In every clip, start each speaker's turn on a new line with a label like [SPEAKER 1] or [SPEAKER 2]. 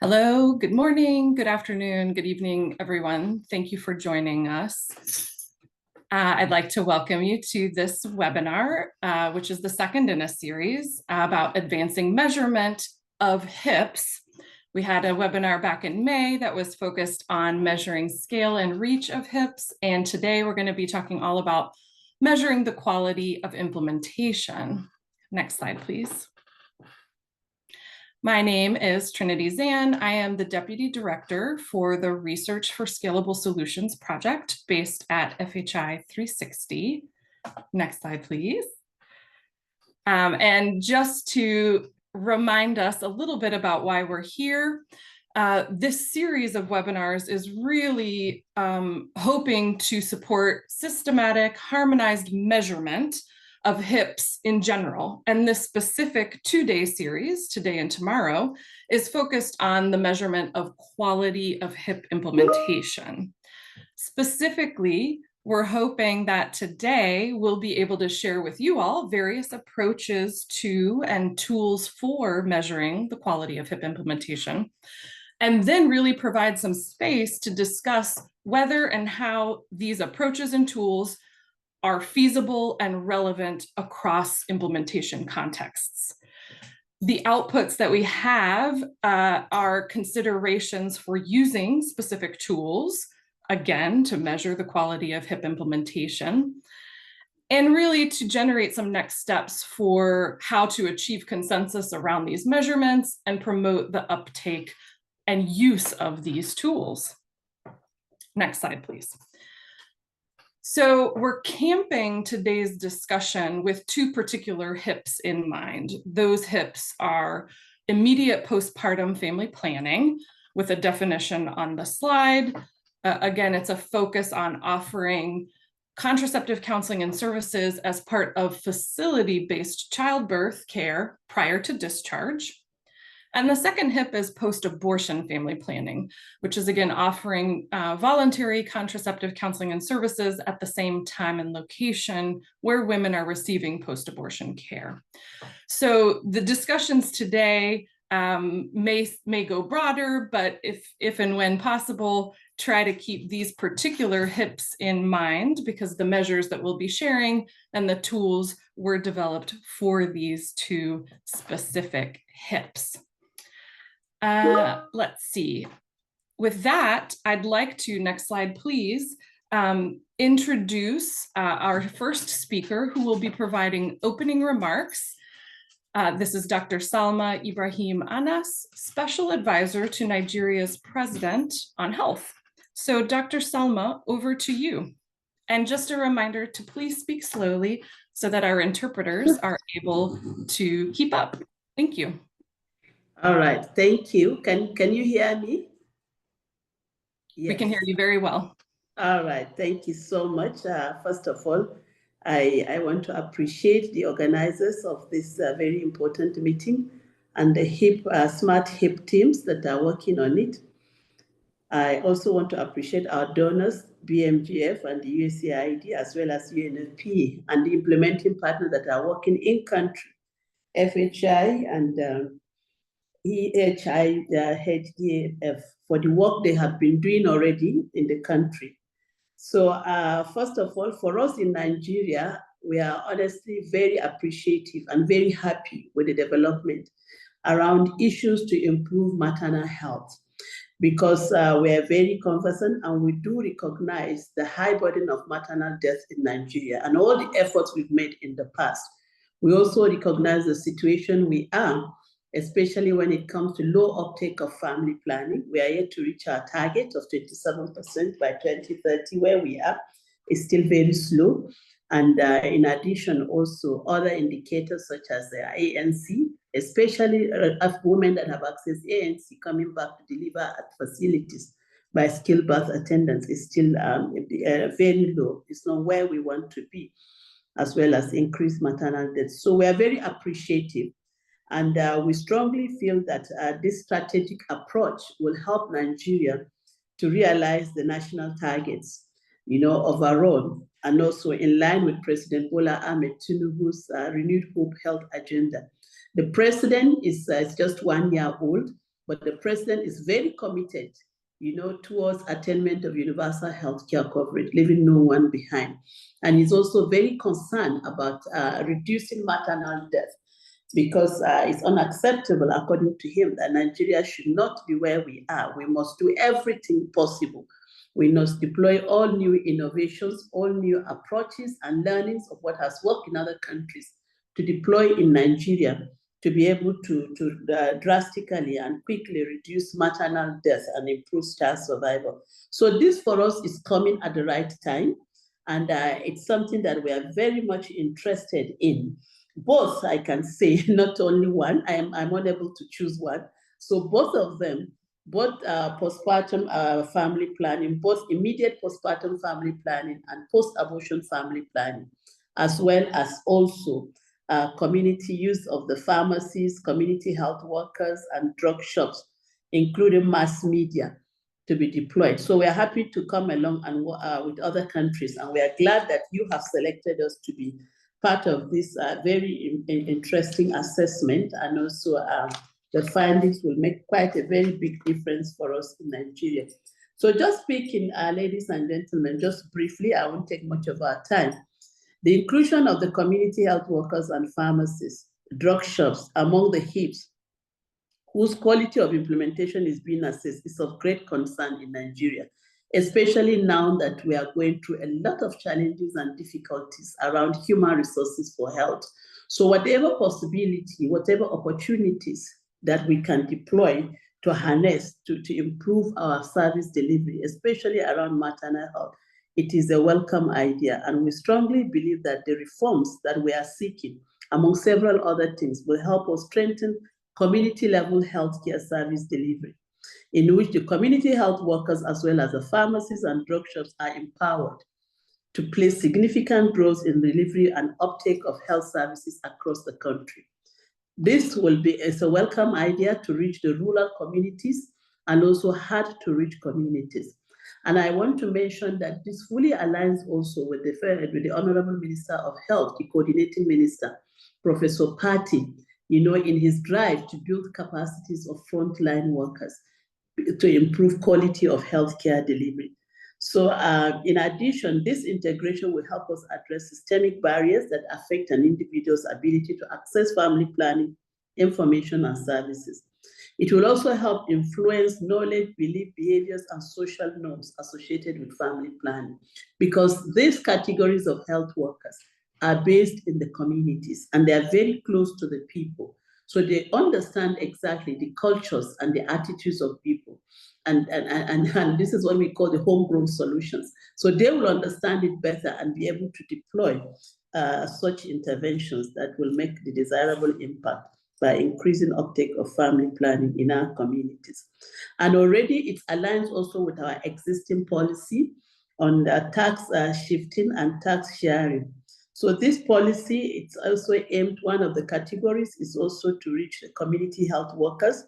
[SPEAKER 1] Hello, good morning, good afternoon, good evening, everyone. Thank you for joining us. I'd like to welcome you to this webinar, which is the second in a series about advancing measurement of HIPs. We had a webinar back in May that was focused on measuring scale and reach of HIPs, and today we're going to be talking all about measuring the quality of implementation. Next slide, please. My name is Trinity Zan. I am the Deputy Director for the Research for Scalable Solutions project based at FHI 360. Next slide, please. And just to remind us a little bit about why we're here, this series of webinars is really hoping to support systematic, harmonized measurement of HIPs in general. And this specific two-day series, today and tomorrow, is focused on the measurement of quality of HIP implementation. Specifically, we're hoping that today we'll be able to share with you all various approaches to and tools for measuring the quality of HIP implementation, and then really provide some space to discuss whether and how these approaches and tools are feasible and relevant across implementation contexts. The outputs that we have are considerations for using specific tools, again, to measure the quality of HIP implementation, and really to generate some next steps for how to achieve consensus around these measurements and promote the uptake and use of these tools. Next slide, please. So we're camping today's discussion with two particular HIPs in mind. Those HIPs are immediate postpartum family planning, with a definition on the slide. Again, it's a focus on offering contraceptive counseling and services as part of facility-based childbirth care prior to discharge. And the second HIP is post-abortion family planning, which is again offering voluntary contraceptive counseling and services at the same time and location where women are receiving post-abortion care. So the discussions today may go broader, but if and when possible, try to keep these particular HIPs in mind, because the measures that we'll be sharing and the tools were developed for these two specific HIPs. Let's see. With that, I'd like to, next slide, please, introduce our first speaker who will be providing opening remarks. This is Dr. Salma Ibrahim Anas, Special Advisor to Nigeria's President on Health. So Dr. Salma, over to you. And just a reminder to please speak slowly so that our interpreters are able to keep up. Thank you.
[SPEAKER 2] All right, thank you. Can you hear me?
[SPEAKER 1] Yes. We can hear you very well.
[SPEAKER 2] All right, thank you so much. First of all, I want to appreciate the organizers of this very important meeting and the SMART HIP teams that are working on it. I also want to appreciate our donors, BMGF and the USAID, as well as UNFP, and the implementing partners that are working in country, FHI and EHI, HDF, for the work they have been doing already in the country. So first of all, for us in Nigeria, we are honestly very appreciative and very happy with the development around issues to improve maternal health, because we are very conversant and we do recognize the high burden of maternal death in Nigeria and all the efforts we've made in the past. We also recognize the situation we are, especially when it comes to low uptake of family planning. We are yet to reach our target of 27% by 2030, where we are. It's still very slow. And in addition, also other indicators such as the ANC, especially of women that have access to ANC coming back to deliver at facilities by skilled birth attendants, is still very low. It's not where we want to be, as well as increased maternal death. So we are very appreciative. And we strongly feel that this strategic approach will help Nigeria to realize the national targets, overall, and also in line with President Bola Ahmed Tinubu's renewed hope health agenda. The president is just 1 year old, but the president is very committed, towards attainment of universal healthcare coverage, leaving no one behind. And he's also very concerned about reducing maternal death, because it's unacceptable, according to him, that Nigeria should not be where we are. We must do everything possible. We must deploy all new innovations, all new approaches and learnings of what has worked in other countries to deploy in Nigeria, to be able to drastically and quickly reduce maternal death and improve child survival. So this for us is coming at the right time. And it's something that we are very much interested in. Both, I can say, not only one. I'm unable to choose one. So both of them, both postpartum family planning, both immediate postpartum family planning and post-abortion family planning, as well as also community use of the pharmacies, community health workers, and drug shops, including mass media, to be deployed. So we're happy to come along and with other countries, and we are glad that you have selected us to be part of this very interesting assessment, and also the findings will make quite a very big difference for us in Nigeria. So just speaking, ladies and gentlemen, just briefly, I won't take much of our time. The inclusion of the community health workers and pharmacists, drug shops among the HIPs, whose quality of implementation is being assessed, is of great concern in Nigeria, especially now that we are going through a lot of challenges and difficulties around human resources for health. So whatever possibility, whatever opportunities that we can deploy to harness, to improve our service delivery, especially around maternal health, it is a welcome idea. And we strongly believe that the reforms that we are seeking, among several other things, will help us strengthen community-level healthcare service delivery, in which the community health workers, as well as the pharmacies and drug shops, are empowered to play significant roles in delivery and uptake of health services across the country. This will be a welcome idea to reach the rural communities and also hard-to-reach communities. And I want to mention that this fully aligns also with the Honorable Minister of Health, the coordinating minister, Professor Patti, in his drive to build capacities of frontline workers to improve quality of healthcare delivery. So in addition, this integration will help us address systemic barriers that affect an individual's ability to access family planning, information, and services. It will also help influence knowledge, belief, behaviors, and social norms associated with family planning, because these categories of health workers are based in the communities and they are very close to the people. So they understand exactly the cultures and the attitudes of people. And this is what we call the homegrown solutions. So they will understand it better and be able to deploy such interventions that will make the desirable impact by increasing uptake of family planning in our communities. And already it aligns also with our existing policy on the tax shifting and tax sharing. So this policy, it's also aimed, one of the categories is also to reach the community health workers,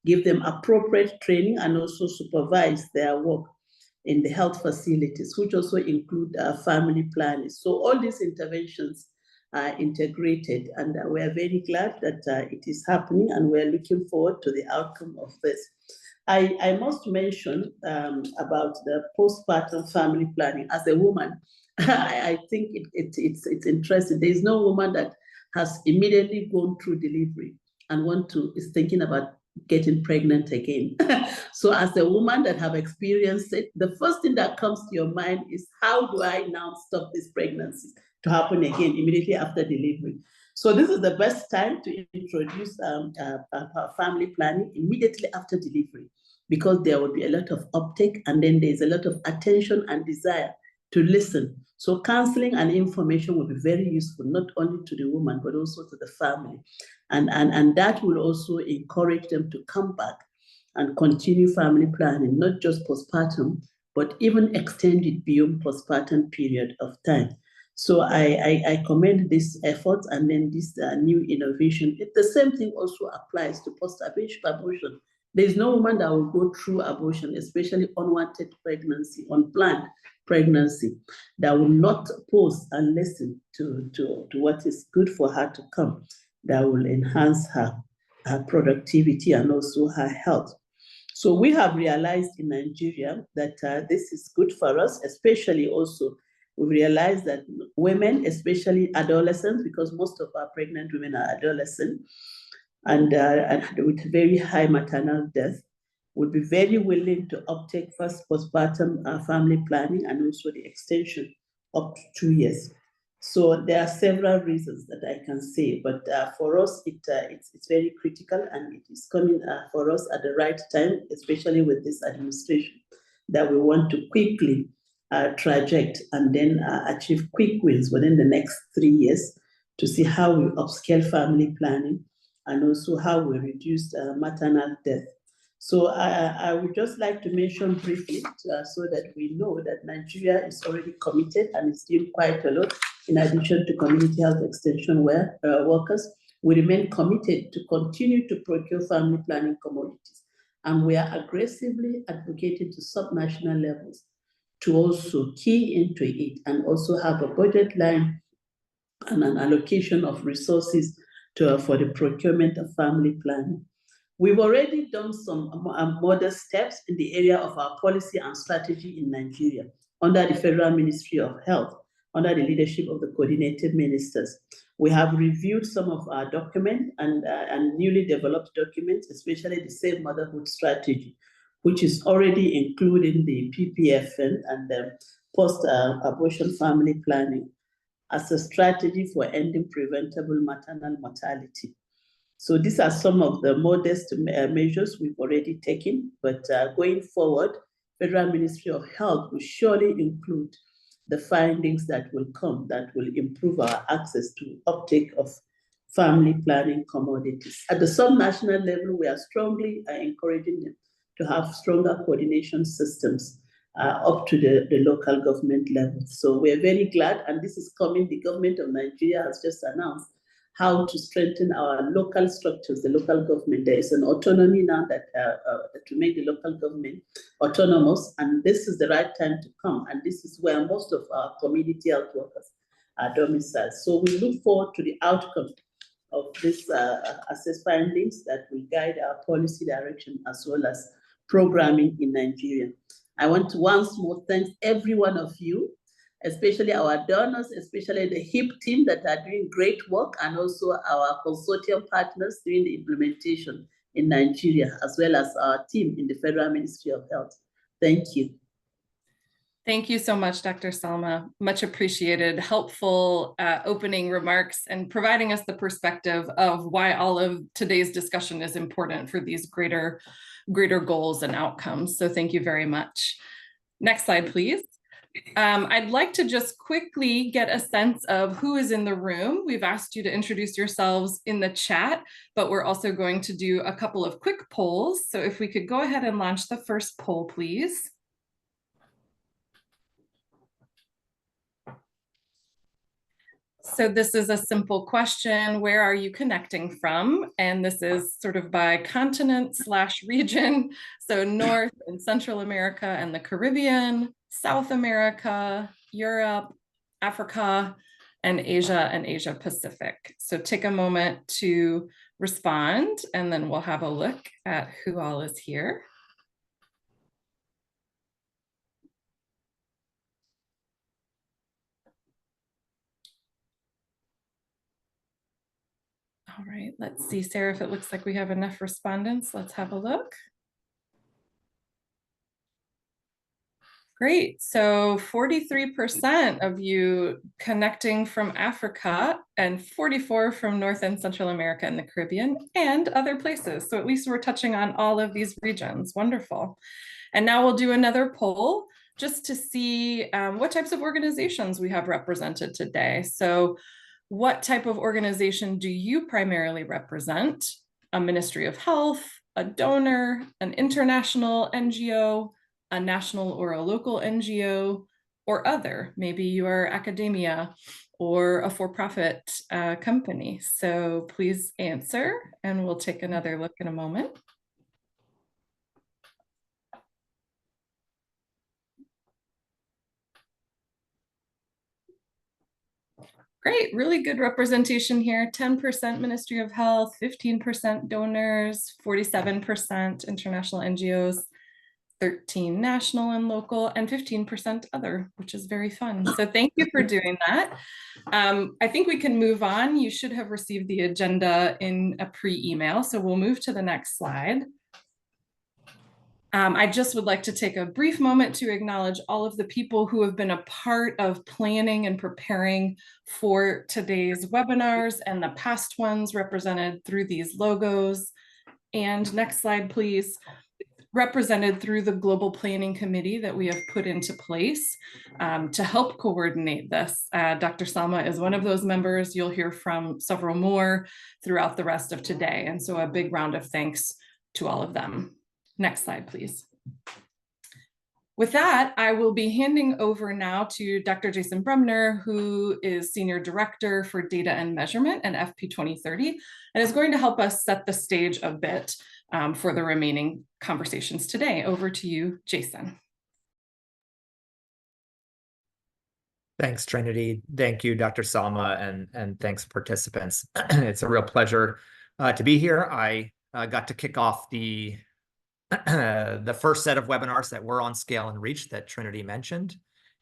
[SPEAKER 2] give them appropriate training, and also supervise their work in the health facilities, which also include family planning. So all these interventions are integrated, and we are very glad that it is happening, and we're looking forward to the outcome of this. I must mention about the postpartum family planning. As a woman, I think it's interesting. There is no woman that has immediately gone through delivery and is thinking about getting pregnant again. So as a woman that have experienced it, the first thing that comes to your mind is, how do I now stop this pregnancy to happen again immediately after delivery? So this is the best time to introduce family planning immediately after delivery, because there will be a lot of uptake, and then there's a lot of attention and desire to listen. So counseling and information will be very useful, not only to the woman, but also to the family. And that will also encourage them to come back and continue family planning, not just postpartum, but even extend it beyond postpartum period of time. So I commend this effort, and then this new innovation. The same thing also applies to post-abortion. There's no woman that will go through abortion, especially unwanted pregnancy, unplanned pregnancy, that will not pause and listen to what is good for her to come, that will enhance her her productivity, and also her health. So we have realized in Nigeria that this is good for us, especially also we realize that women, especially adolescents, because most of our pregnant women are adolescent, and with very high maternal death, would be very willing to uptake first postpartum family planning and also the extension up to 2 years. So there are several reasons that I can say, but for us, it's very critical, and it is coming for us at the right time, especially with this administration, that we want to quickly traject and then achieve quick wins within the next 3 years to see how we upscale family planning and also how we reduce maternal death. So I would just like to mention briefly so that we know that Nigeria is already committed and is doing quite a lot. In addition to community health extension workers, we remain committed to continue to procure family planning commodities. And we are aggressively advocating to subnational levels to also key into it and also have a budget line and an allocation of resources for the procurement of family planning. We've already done some modest steps in the area of our policy and strategy in Nigeria under the Federal Ministry of Health, under the leadership of the coordinated ministers. We have reviewed some of our documents and newly developed documents, especially the Safe Motherhood Strategy, which is already including the PPFP and the Post-Abortion Family Planning as a strategy for ending preventable maternal mortality. So these are some of the modest measures we've already taken, but going forward, Federal Ministry of Health will surely include the findings that will come that will improve our access to uptake of family planning commodities. At the subnational level, we are strongly encouraging them to have stronger coordination systems up to the local government level. So we're very glad, and this is coming. The government of Nigeria has just announced how to strengthen our local structures, the local government. There is an autonomy now that to make the local government autonomous, and this is the right time to come. And this is where most of our community health workers are domiciled. So we look forward to the outcome of this assess findings that will guide our policy direction as well as programming in Nigeria. I want to once more thank every one of you, especially our donors, especially the HIP team that are doing great work, and also our consortium partners doing the implementation in Nigeria, as well as our team in the Federal Ministry of Health. Thank you.
[SPEAKER 1] Thank you so much, Dr. Salma. Much appreciated, helpful opening remarks and providing us the perspective of why all of today's discussion is important for these greater goals and outcomes. So thank you very much. Next slide, please. I'd like to just quickly get a sense of who is in the room. We've asked you to introduce yourselves in the chat, but we're also going to do a couple of quick polls. So if we could go ahead and launch the first poll, please. So this is a simple question. Where are you connecting from? And this is sort of by continent/region. So North and Central America and the Caribbean, South America, Europe, Africa, and Asia Pacific. So take a moment to respond, and then we'll have a look at who all is here. All right, let's see, Sarah, if it looks like we have enough respondents. Let's have a look. Great, so 43% of you connecting from Africa and 44% from North and Central America and the Caribbean and other places. So at least we're touching on all of these regions. Wonderful. And now we'll do another poll just to see what types of organizations we have represented today. So what type of organization do you primarily represent? A Ministry of Health, a donor, an international NGO, a national or a local NGO, or other? Maybe you are academia or a for-profit company. So please answer, and we'll take another look in a moment. Great, really good representation here. 10% Ministry of Health, 15% donors, 47% international NGOs, 13 national and local, and 15% other, which is very fun. So thank you for doing that. I think we can move on. You should have received the agenda in a pre-email, so we'll move to the next slide. I just would like to take a brief moment to acknowledge all of the people who have been a part of planning and preparing for today's webinars and the past ones represented through these logos. And next slide, please. Represented through the Global Planning Committee that we have put into place to help coordinate this. Dr. Salma is one of those members. You'll hear from several more throughout the rest of today. And so a big round of thanks to all of them. Next slide, please. With that, I will be handing over now to Dr. Jason Bremner, who is Senior Director for Data and Measurement at FP 2030, and is going to help us set the stage a bit for the remaining conversations today. Over to you, Jason.
[SPEAKER 3] Thanks, Trinity. Thank you, Dr. Salma, and thanks, participants. It's a real pleasure to be here. I got to kick off the first set of webinars that were on Scale and Reach that Trinity mentioned.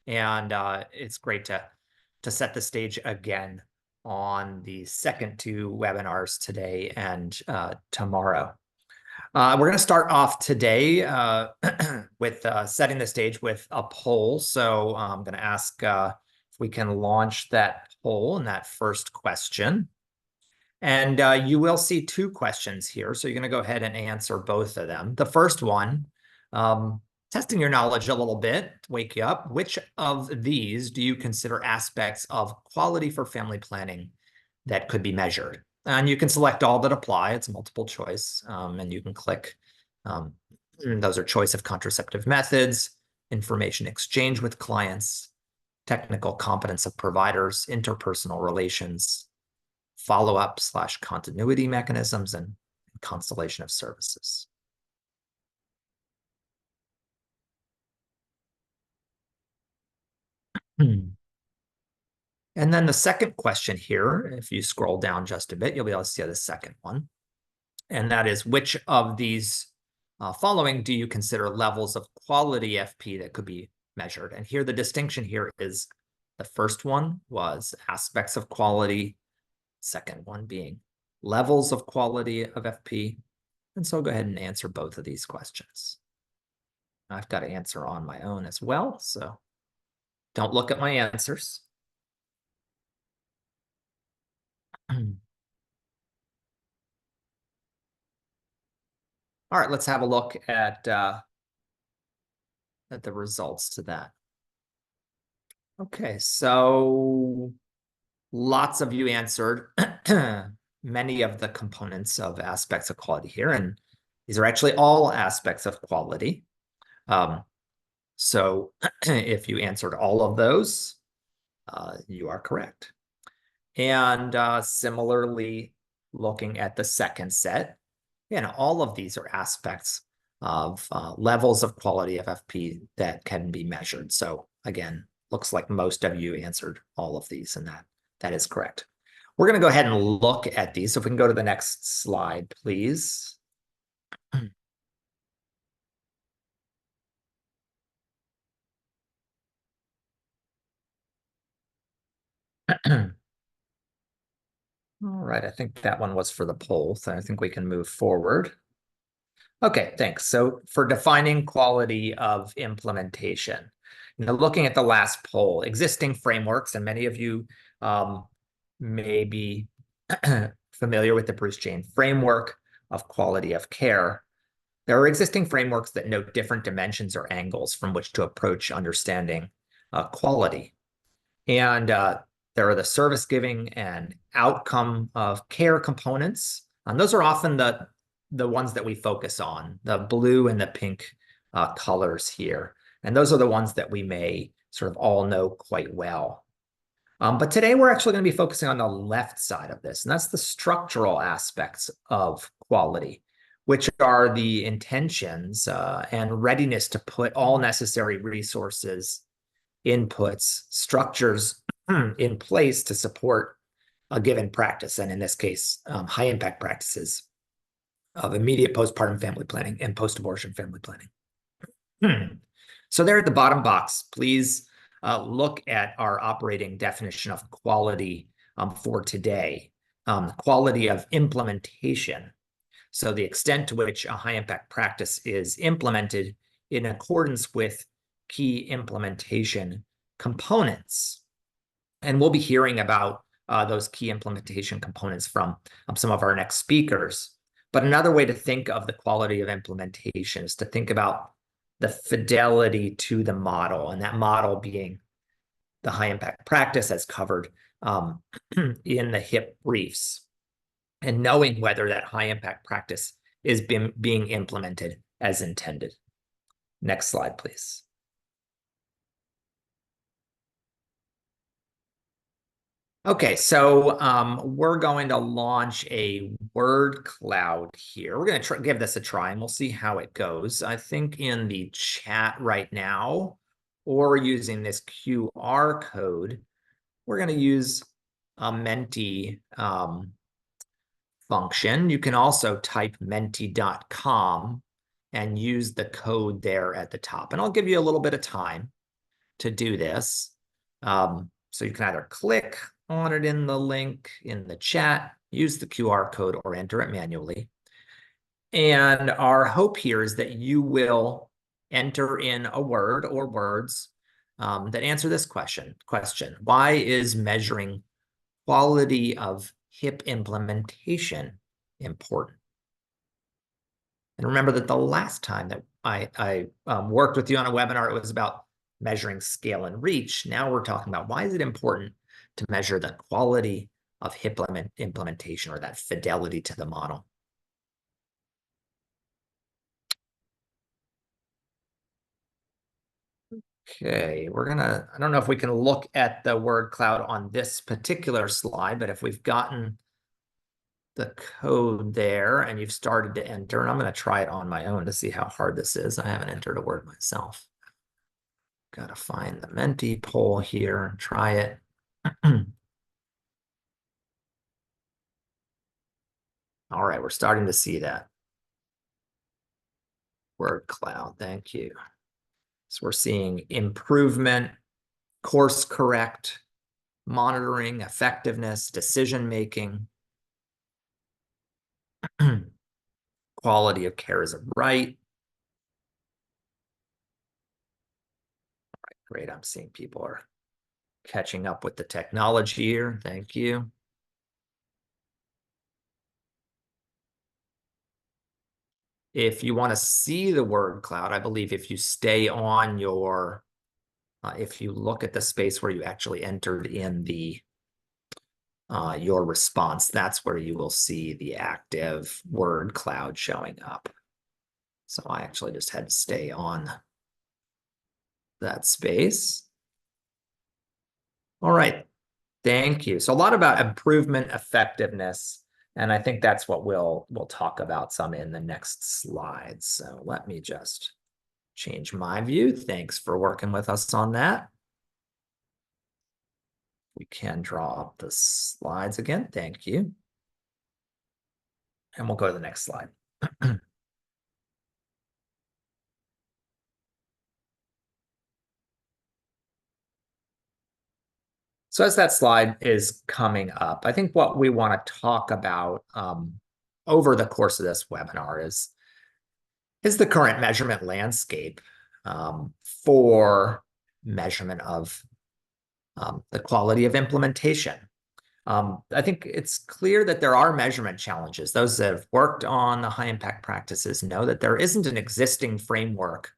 [SPEAKER 3] And it's great to set the stage again on the second two webinars today and tomorrow. We're going to start off today with setting the stage with a poll. So I'm going to ask if we can launch that poll and that first question. And you will see two questions here. So you're going to go ahead and answer both of them. The first one, testing your knowledge a little bit, wake you up. Which of these do you consider aspects of quality for family planning that could be measured? And you can select all that apply. It's multiple choice. And you can click. Those are choice of contraceptive methods, information exchange with clients, technical competence of providers, interpersonal relations, follow-up/continuity mechanisms, and constellation of services. And then the second question here, if you scroll down just a bit, you'll be able to see the second one. And that is, which of these following do you consider levels of quality FP that could be measured? And here the distinction here is the first one was aspects of quality, second one being levels of quality of FP. And so I'll go ahead and answer both of these questions. I've got to answer on my own as well, so don't look at my answers. All right, let's have a look at the results to that. Okay, so lots of you answered many of the components of aspects of quality here, and these are actually all aspects of quality. So if you answered all of those, you are correct. And similarly, looking at the second set, all of these are aspects of levels of quality of FP that can be measured. So again, looks like most of you answered all of these, and that is correct. We're going to go ahead and look at these. So if we can go to the next slide, please. All right, I think that one was for the poll, so I think we can move forward. Okay, thanks. So for defining quality of implementation, looking at the last poll, existing frameworks, and many of you may be familiar with the Bruce Jane framework of quality of care. There are existing frameworks that note different dimensions or angles from which to approach understanding quality. And there are the service giving and outcome of care components. And those are often the ones that we focus on, the blue and the pink colors here. And those are the ones that we may sort of all know quite well. But today we're actually going to be focusing on the left side of this, and that's the structural aspects of quality, which are the intentions and readiness to put all necessary resources, inputs, structures in place to support a given practice, and in this case, high impact practices of immediate postpartum family planning and post-abortion family planning. So there at the bottom box, please look at our operating definition of quality for today. Quality of implementation. So the extent to which a high impact practice is implemented in accordance with key implementation components. And we'll be hearing about those key implementation components from some of our next speakers. But another way to think of the quality of implementation is to think about the fidelity to the model, and that model being the high impact practice as covered in the HIP briefs, and knowing whether that high impact practice is being implemented as intended. Next slide, please. Okay, so we're going to launch a word cloud here. We're going to give this a try, and we'll see how it goes. I think in the chat right now, or using this QR code, we're going to use a Menti function. You can also type menti.com and use the code there at the top. And I'll give you a little bit of time to do this. So you can either click on it in the link in the chat, use the QR code, or enter it manually. And our hope here is that you will enter in a word or words that answer this question. Why is measuring quality of HIP implementation important? And remember that the last time that I worked with you on a webinar, it was about measuring scale and reach. Now we're talking about why is it important to measure the quality of HIP implementation, or that fidelity to the model. Okay, I don't know if we can look at the word cloud on this particular slide, but if we've gotten the code there and you've started to enter, and I'm going to try it on my own to see how hard this is. I haven't entered a word myself. Got to find the Menti poll here and try it. All right, we're starting to see that. Word cloud, thank you. So we're seeing improvement, course correct, monitoring, effectiveness, decision-making, quality of care is a right. All right, great, I'm seeing people are catching up with the technology here. Thank you. If you want to see the word cloud, I believe if you stay on your, if you look at the space where you actually entered in the your response, that's where you will see the active word cloud showing up. So I actually just had to stay on that space. All right, thank you. So a lot about improvement, effectiveness, and I think that's what we'll talk about some in the next slides. So let me just change my view. Thanks for working with us on that. We can draw up the slides again. Thank you. And we'll go to the next slide. So as that slide is coming up, I think what we want to talk about over the course of this webinar is the current measurement landscape for measurement of the quality of implementation. I think it's clear that there are measurement challenges. Those that have worked on the high impact practices know that there isn't an existing framework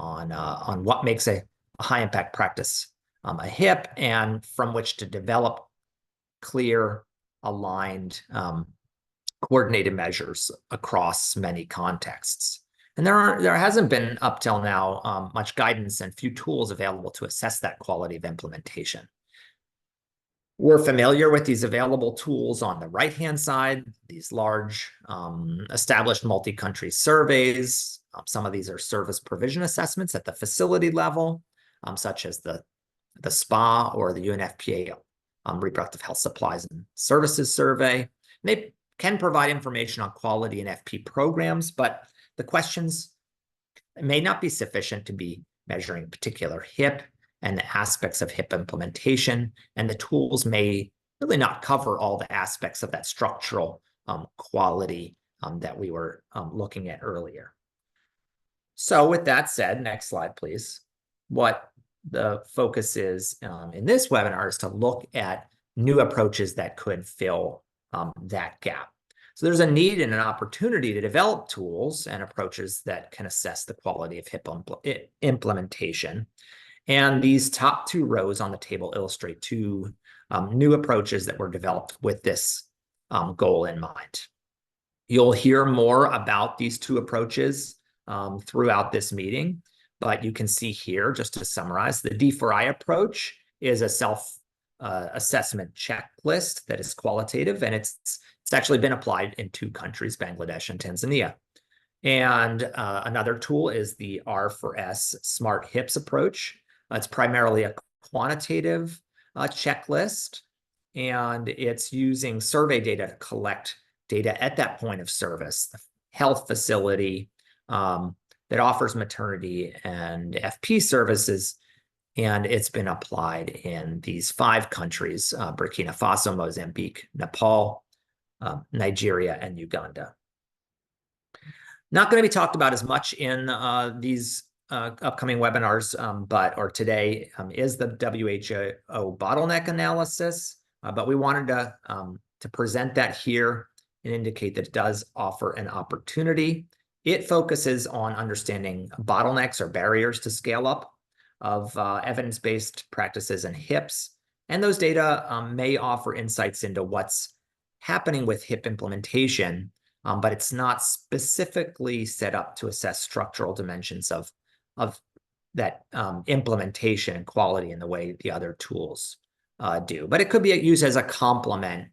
[SPEAKER 3] on what makes a high impact practice a HIP, and from which to develop clear, aligned, coordinated measures across many contexts. And there hasn't been up till now much guidance and few tools available to assess that quality of implementation. We're familiar with these available tools on the right-hand side, these large established multi-country surveys. Some of these are service provision assessments at the facility level, such as the the SPA or the UNFPA Reproductive Health Supplies and Services Survey. They can provide information on quality and FP programs, but the questions may not be sufficient to be measuring particular HIP and the aspects of HIP implementation, and the tools may really not cover all the aspects of that structural quality that we were looking at earlier. So with that said, next slide, please. What the focus is in this webinar is to look at new approaches that could fill that gap. So there's a need and an opportunity to develop tools and approaches that can assess the quality of HIP implementation. And these top two rows on the table illustrate two new approaches that were developed with this goal in mind. You'll hear more about these two approaches throughout this meeting, but you can see here, just to summarize, the D4I approach is a self-assessment checklist that is qualitative, and it's actually been applied in 2 countries, Bangladesh and Tanzania. And another tool is the R4S SMART-HIPs approach. It's primarily a quantitative checklist, and it's using survey data to collect data at that point of service, the health facility that offers maternity and FP services, and it's been applied in these 5 countries, Burkina Faso, Mozambique, Nepal, Nigeria, and Uganda. Not going to be talked about as much in these upcoming webinars, or today is the WHO bottleneck analysis, but we wanted to present that here and indicate that it does offer an opportunity. It focuses on understanding bottlenecks or barriers to scale up of evidence-based practices and HIPs, and those data may offer insights into what's happening with HIP implementation, but it's not specifically set up to assess structural dimensions of that implementation and quality in the way the other tools do. But it could be used as a complement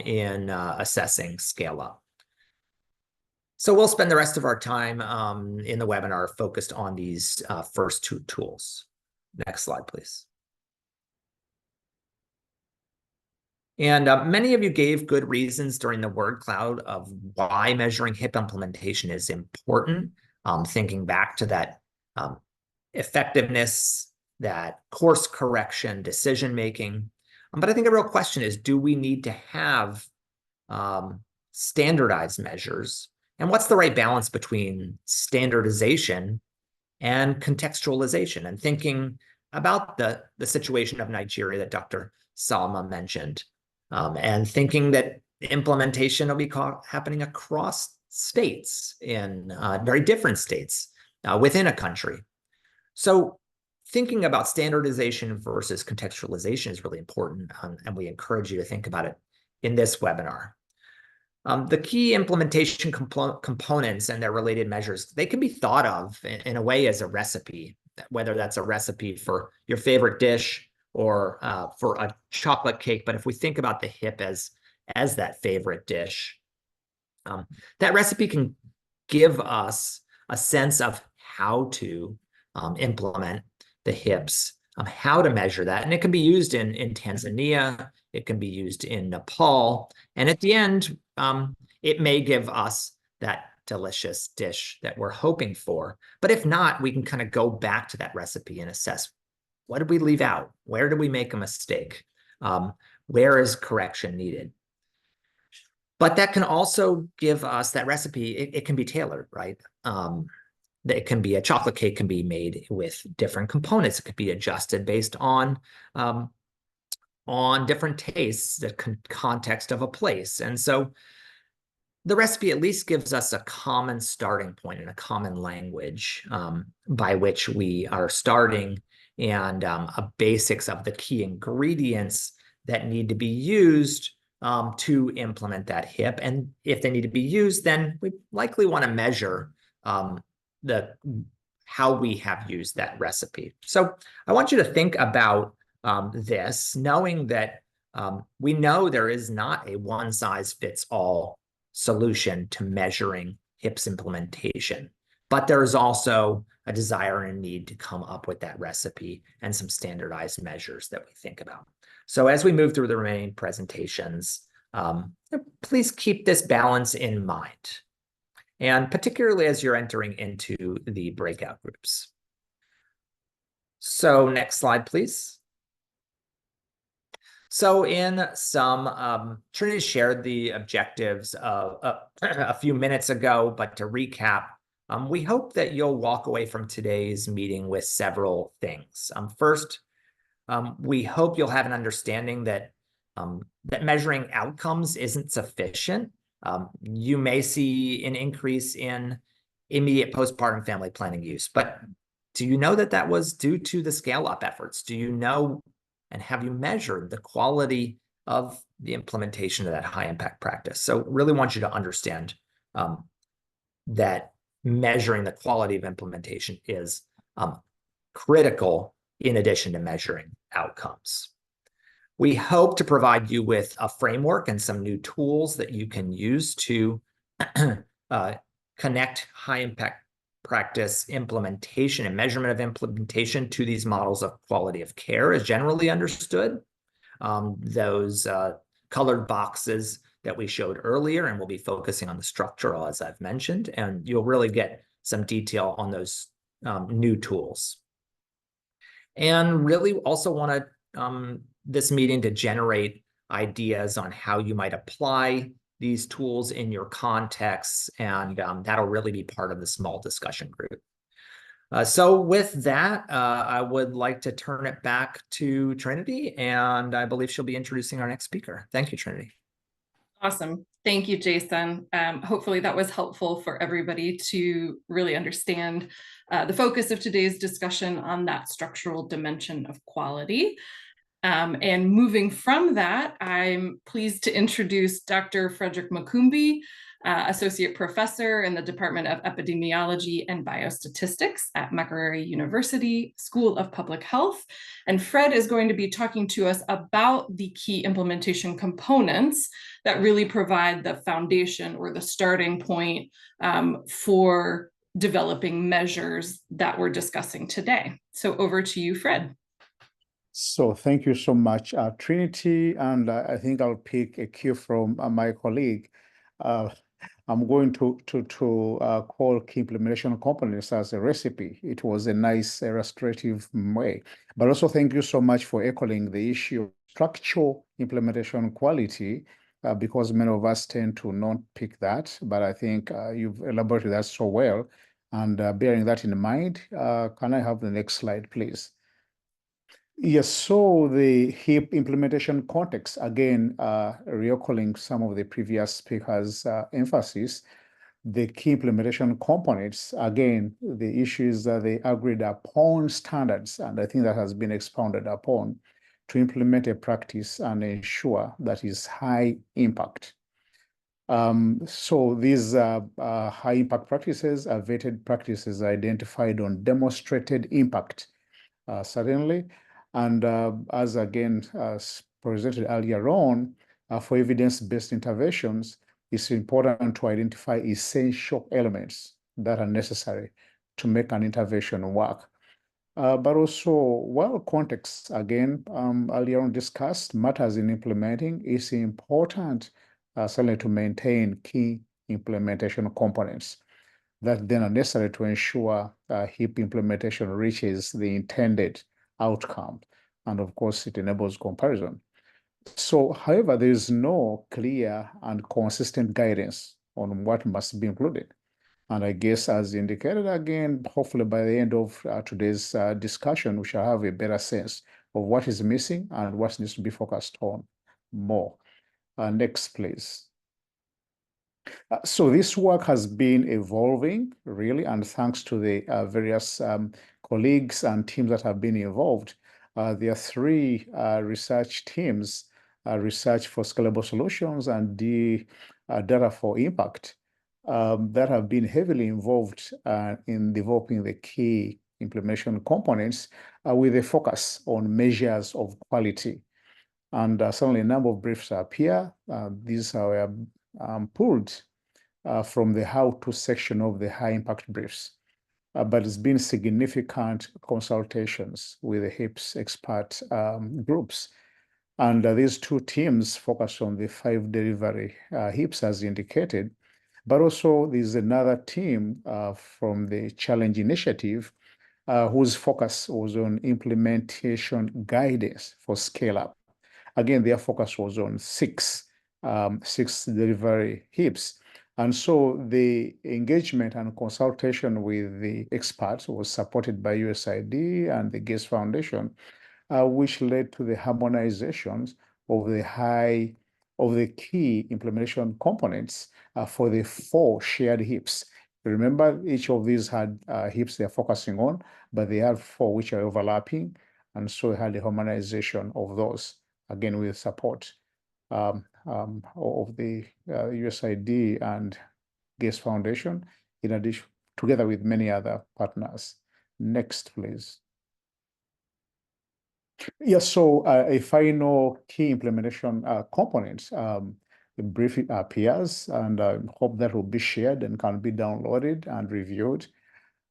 [SPEAKER 3] in assessing scale up. So we'll spend the rest of our time in the webinar focused on these first 2 tools. Next slide, please. And many of you gave good reasons during the word cloud of why measuring HIP implementation is important, thinking back to that effectiveness, that course correction, decision-making. But I think a real question is, do we need to have standardized measures? And what's the right balance between standardization and contextualization? And thinking about the situation of Nigeria that Dr. Salma mentioned, and thinking that implementation will be happening across states in very different states within a country. So thinking about standardization versus contextualization is really important, and we encourage you to think about it in this webinar. The key implementation components and their related measures, they can be thought of in a way as a recipe, whether that's a recipe for your favorite dish or for a chocolate cake. But if we think about the HIP as that favorite dish, that recipe can give us a sense of how to implement the HIPs, how to measure that. And it can be used in Tanzania, it can be used in Nepal, and at the end, it may give us that delicious dish that we're hoping for. But if not, we can kind of go back to that recipe and assess, what did we leave out? Where did we make a mistake? Where is correction needed? But that can also give us that recipe. It can be tailored, right? It can be a chocolate cake can be made with different components. It could be adjusted based on different tastes, the context of a place. And so the recipe at least gives us a common starting point and a common language by which we are starting, and a basics of the key ingredients that need to be used to implement that HIP. And if they need to be used, then we likely want to measure how we have used that recipe. So I want you to think about this, knowing that we know there is not a one-size-fits-all solution to measuring HIPs implementation, but there is also a desire and a need to come up with that recipe and some standardized measures that we think about. So as we move through the remaining presentations, please keep this balance in mind, and particularly as you're entering into the breakout groups. So next slide, please. So in some, Trinity shared the objectives of a few minutes ago, but to recap, we hope that you'll walk away from today's meeting with several things. First, we hope you'll have an understanding that that measuring outcomes isn't sufficient. You may see an increase in immediate postpartum family planning use, but do you know that that was due to the scale-up efforts? Do you know and have you measured the quality of the implementation of that high-impact practice? So really want you to understand that measuring the quality of implementation is critical in addition to measuring outcomes. We hope to provide you with a framework and some new tools that you can use to connect high-impact practice implementation and measurement of implementation to these models of quality of care as generally understood. Those colored boxes that we showed earlier, and we'll be focusing on the structural, as I've mentioned, and you'll really get some detail on those new tools. And really also want this meeting to generate ideas on how you might apply these tools in your contexts, and that'll really be part of the small discussion group. So with that, I would like to turn it back to Trinity, and I believe she'll be introducing our next speaker. Thank you, Trinity.
[SPEAKER 1] Awesome. Thank you, Jason. Hopefully that was helpful for everybody to really understand the focus of today's discussion on that structural dimension of quality. And moving from that, I'm pleased to introduce Dr. Frederick Makumbi, Associate Professor in the Department of Epidemiology and Biostatistics at Makerere University School of Public Health. And Fred is going to be talking to us about the key implementation components that really provide the foundation or the starting point for developing measures that we're discussing today. So over to you, Fred.
[SPEAKER 4] So thank you so much, Trinity, and I think I'll pick a cue from my colleague. I'm going to call key implementation components as a recipe. It was a nice illustrative way. But also thank you so much for echoing the issue of structural implementation quality, because many of us tend to not pick that, but I think you've elaborated that so well. And bearing that in mind, can I have the next slide, please? Yes, so the HIP implementation context, again, recalling some of the previous speakers' emphasis, the key implementation components, again, the issue is that they agreed upon standards, and I think that has been expounded upon to implement a practice and ensure that is high impact. So these high impact practices are vetted practices identified on demonstrated impact, certainly. And as again presented earlier on, for evidence-based interventions, it's important to identify essential elements that are necessary to make an intervention work. But also, while context, again, earlier on discussed, matters in implementing, it's important certainly to maintain key implementation components that then are necessary to ensure HIP implementation reaches the intended outcome. And of course, it enables comparison. So, however, there is no clear and consistent guidance on what must be included. And I guess, as indicated again, hopefully by the end of today's discussion, we shall have a better sense of what is missing and what needs to be focused on more. Next, please. So this work has been evolving, really, and thanks to the various colleagues and teams that have been involved. There are three research teams, Research for Scalable Solutions and Data for Impact, that have been heavily involved in developing the key implementation components with a focus on measures of quality. And certainly a number of briefs appear. These are pulled from the how-to section of the high-impact briefs. but it's been significant consultations with the HIPs expert groups. And these two teams focus on the 5 delivery HIPs as indicated, but also there's another team from the Challenge Initiative whose focus was on implementation guidance for scale up. Again, their focus was on six delivery HIPs. And so the engagement and consultation with the experts was supported by USAID and the Gates Foundation, which led to the harmonizations of the key implementation components for the 4 shared HIPs. Remember, each of these had HIPs they're focusing on, but they have 4 which are overlapping, and so we had the harmonization of those, again with support of the USAID and Gates Foundation, in addition, together with many other partners. Next, please. Yes, so a final key implementation component, the briefing appears, and I hope that will be shared and can be downloaded and reviewed.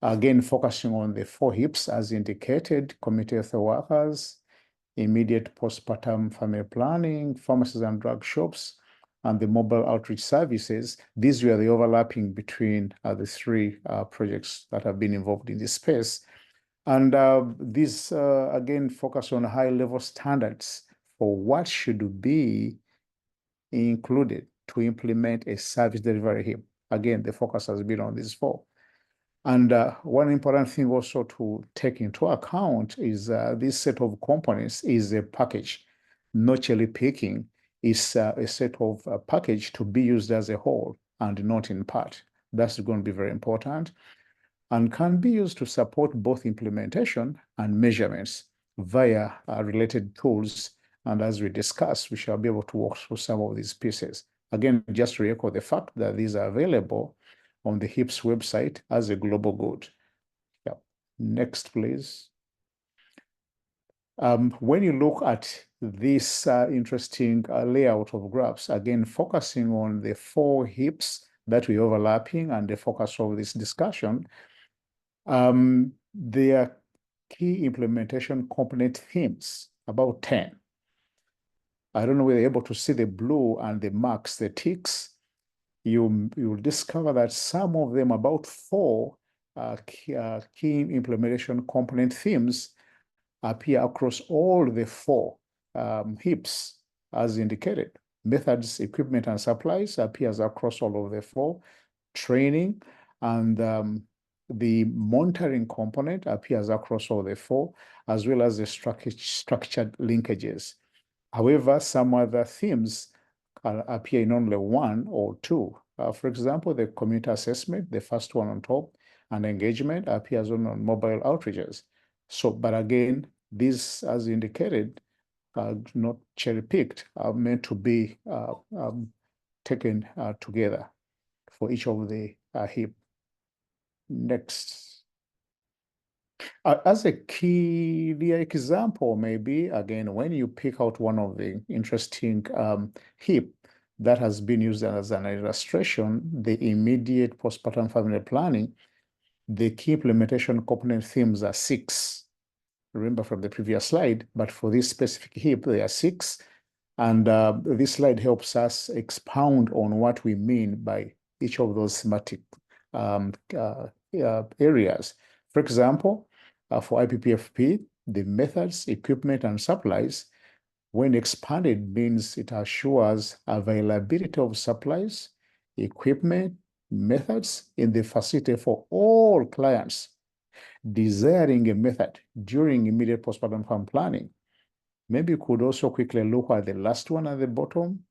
[SPEAKER 4] Again, focusing on the 4 HIPs as indicated: community health workers, immediate postpartum family planning, pharmacies and drug shops, and the mobile outreach services. These were the overlapping between the 3 projects that have been involved in this space. And these, again, focus on high-level standards for what should be included to implement a service delivery HIP. Again, the focus has been on these 4. And one important thing also to take into account is this set of components is a package, not cherry picking. Is a set of package to be used as a whole and not in part. That's going to be very important, and can be used to support both implementation and measurements via related tools. And as we discuss, we shall be able to walk through some of these pieces. Again, just to record the fact that these are available on the HIPS website as a global good. Yeah. Next, please. When you look at this interesting layout of graphs, again, focusing on the 4 HIPs that we're overlapping and the focus of this discussion, there are key implementation component themes, about 10. I don't know whether you're able to see the blue and the marks, the ticks. You'll discover that some of them, about 4 key implementation component themes, appear across all the 4 HIPs as indicated. Methods, equipment, and supplies appears across all of the 4. Training and the monitoring component appears across all the 4, as well as the structured linkages. However, some other themes appear in only 1 or 2. For example, the community assessment, the first one on top, and engagement appears on mobile outreaches. So, but again, these, as indicated, are not cherry-picked, are meant to be taken together for each of the HIP. Next. As a key example, maybe, again, when you pick out one of the interesting HIP that has been used as an illustration, the immediate postpartum family planning, the key implementation component themes are 6. Remember from the previous slide, but for this specific HIP, there are 6. And this slide helps us expound on what we mean by each of those thematic areas. For example, for IPPFP, the methods, equipment, and supplies, when expanded, means it assures availability of supplies, equipment, methods in the facility for all clients desiring a method during immediate postpartum family planning. Maybe you could also quickly look at the last one at the bottom,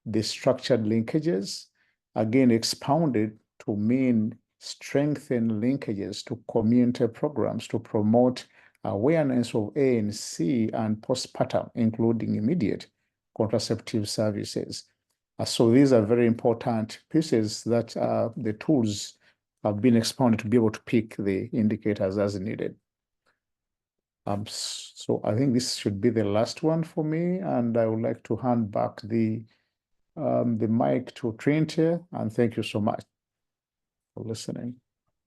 [SPEAKER 4] the structured linkages, again expounded to mean strengthen linkages to community programs to promote awareness of ANC and postpartum, including immediate contraceptive services. So these are very important pieces that the tools have been expounded to be able to pick the indicators as needed. So I think this should be the last one for me, and I would like to hand back the mic to Trinity, and thank you so much for listening.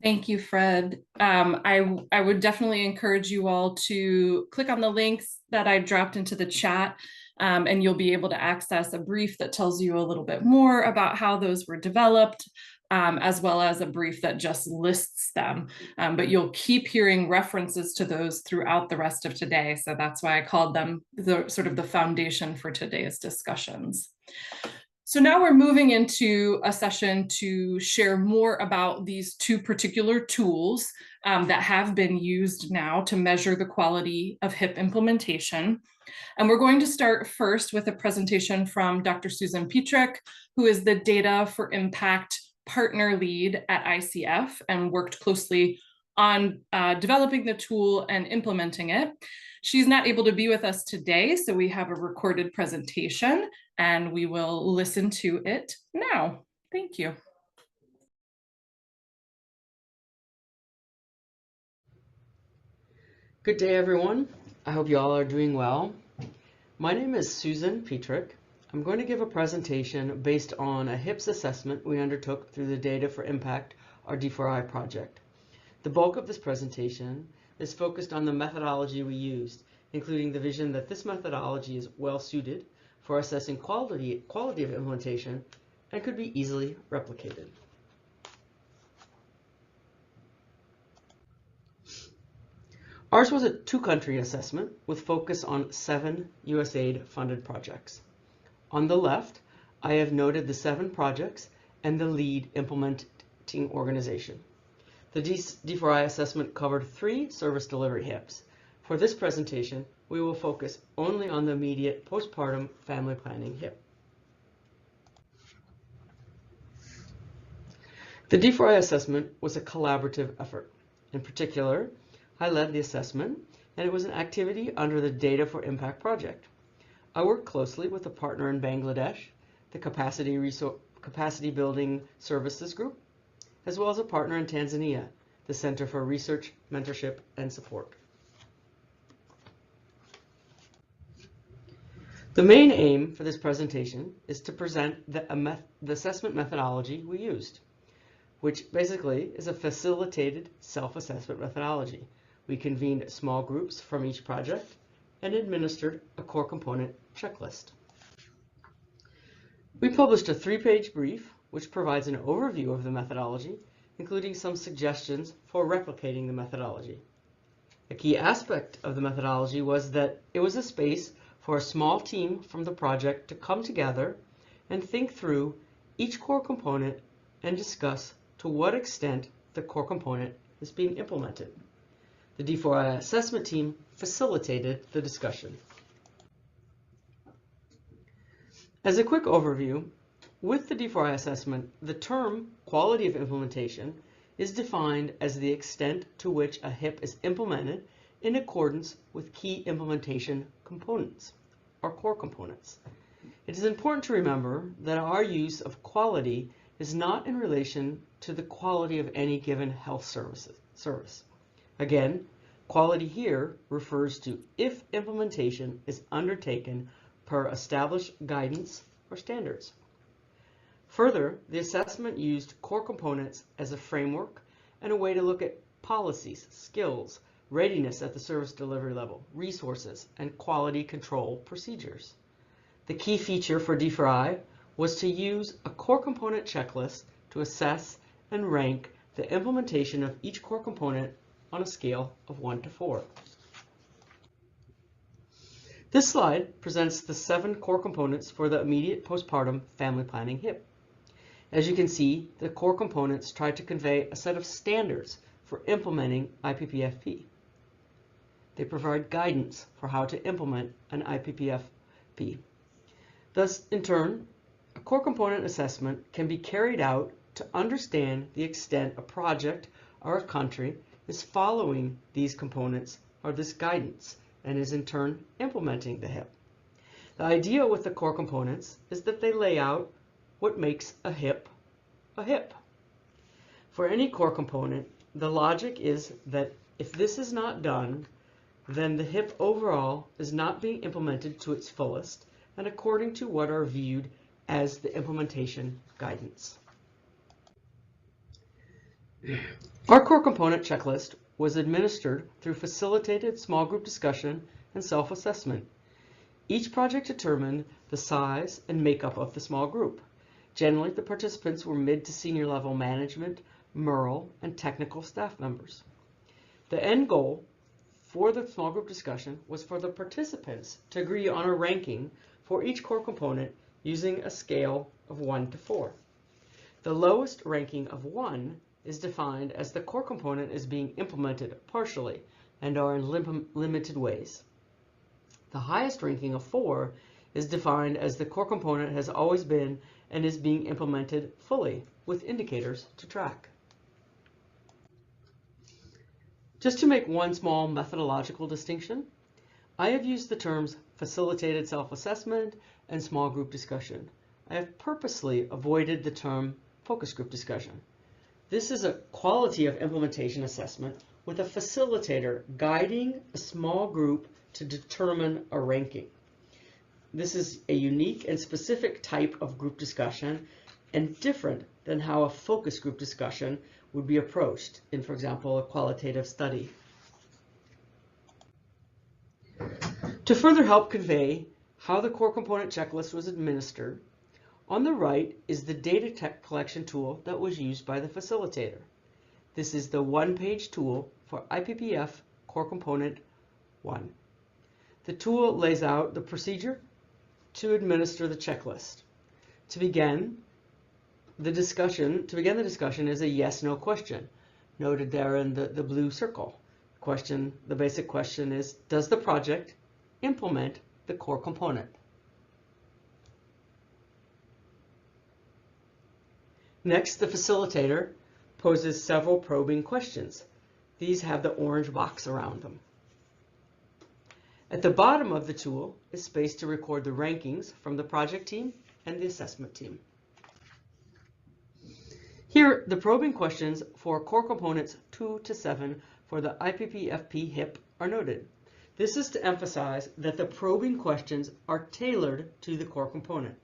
[SPEAKER 1] Thank you, Fred. I would definitely encourage you all to click on the links that I dropped into the chat, and you'll be able to access a brief that tells you a little bit more about how those were developed, as well as a brief that just lists them. But you'll keep hearing references to those throughout the rest of today. So that's why I called them the sort of the foundation for today's discussions. So now we're moving into a session to share more about these two particular tools that have been used now to measure the quality of HIP implementation. And we're going to start first with a presentation from Dr. Susan Pietrek, who is the Data for Impact Partner Lead at ICF and worked closely on developing the tool and implementing it. She's not able to be with us today, so we have a recorded presentation and we will listen to it now. Thank you.
[SPEAKER 5] Good day, everyone. I hope you all are doing well. My name is Susan Pietrek. I'm going to give a presentation based on a HIPs assessment we undertook through the Data for Impact, our D4I project. The bulk of this presentation is focused on the methodology we used, including the vision that this methodology is well suited for assessing quality of implementation and could be easily replicated. Ours was a two-country assessment with focus on 7 USAID-funded projects. On the left, I have noted the 7 projects and the lead implementing organization. The D4I assessment covered 3 service delivery HIPs. For this presentation, we will focus only on the immediate postpartum family planning HIP. The D4I assessment was a collaborative effort. In particular, I led the assessment, and it was an activity under the Data for Impact project. I worked closely with a partner in Bangladesh, the Capacity Building Services Group, as well as a partner in Tanzania, the Center for Research, Mentorship, and Support. The main aim for this presentation is to present the assessment methodology we used, which basically is a facilitated self-assessment methodology. We convened small groups from each project and administered a core component checklist. We published a 3-page brief which provides an overview of the methodology, including some suggestions for replicating the methodology. A key aspect of the methodology was that it was a space for a small team from the project to come together and think through each core component and discuss to what extent the core component is being implemented. The D4I assessment team facilitated the discussion. As a quick overview, with the D4I assessment, the term quality of implementation is defined as the extent to which a HIP is implemented in accordance with key implementation components, or core components. It is important to remember that our use of quality is not in relation to the quality of any given health service. Again, quality here refers to if implementation is undertaken per established guidance or standards. Further, the assessment used core components as a framework and a way to look at policies, skills, readiness at the service delivery level, resources, and quality control procedures. The key feature for D4I was to use a core component checklist to assess and rank the implementation of each core component on a scale of 1 to 4. This slide presents the 7 core components for the immediate postpartum family planning HIP. As you can see, the core components try to convey a set of standards for implementing IPPFP. They provide guidance for how to implement an IPPFP. Thus, in turn, a core component assessment can be carried out to understand the extent a project or a country is following these components or this guidance and is in turn implementing the HIP. The idea with the core components is that they lay out what makes a HIP a HIP. For any core component, the logic is that if this is not done, then the HIP overall is not being implemented to its fullest and according to what are viewed as the implementation guidance. Our core component checklist was administered through facilitated small group discussion and self-assessment. Each project determined the size and makeup of the small group. Generally, the participants were mid to senior level management, MURL, and technical staff members. The end goal for the small group discussion was for the participants to agree on a ranking for each core component using a scale of 1 to 4. The lowest ranking of 1 is defined as the core component is being implemented partially and are in limited ways. The highest ranking of 4 is defined as the core component has always been and is being implemented fully with indicators to track. Just to make one small methodological distinction, I have used the terms facilitated self-assessment and small group discussion. I have purposely avoided the term focus group discussion. This is a quality of implementation assessment with a facilitator guiding a small group to determine a ranking. This is a unique and specific type of group discussion and different than how a focus group discussion would be approached in, for example, a qualitative study. To further help convey how the core component checklist was administered, on the right is the data collection tool that was used by the facilitator. This is the one-page tool for IPPF Core Component 1. The tool lays out the procedure to administer the checklist. To begin the discussion is a yes/no question, noted there in the blue circle. The basic question is, does the project implement the core component? Next, the facilitator poses several probing questions. These have the orange box around them. At the bottom of the tool is space to record the rankings from the project team and the assessment team. Here, the probing questions for core components 2 to 7 for the IPPFP HIP are noted. This is to emphasize that the probing questions are tailored to the core component.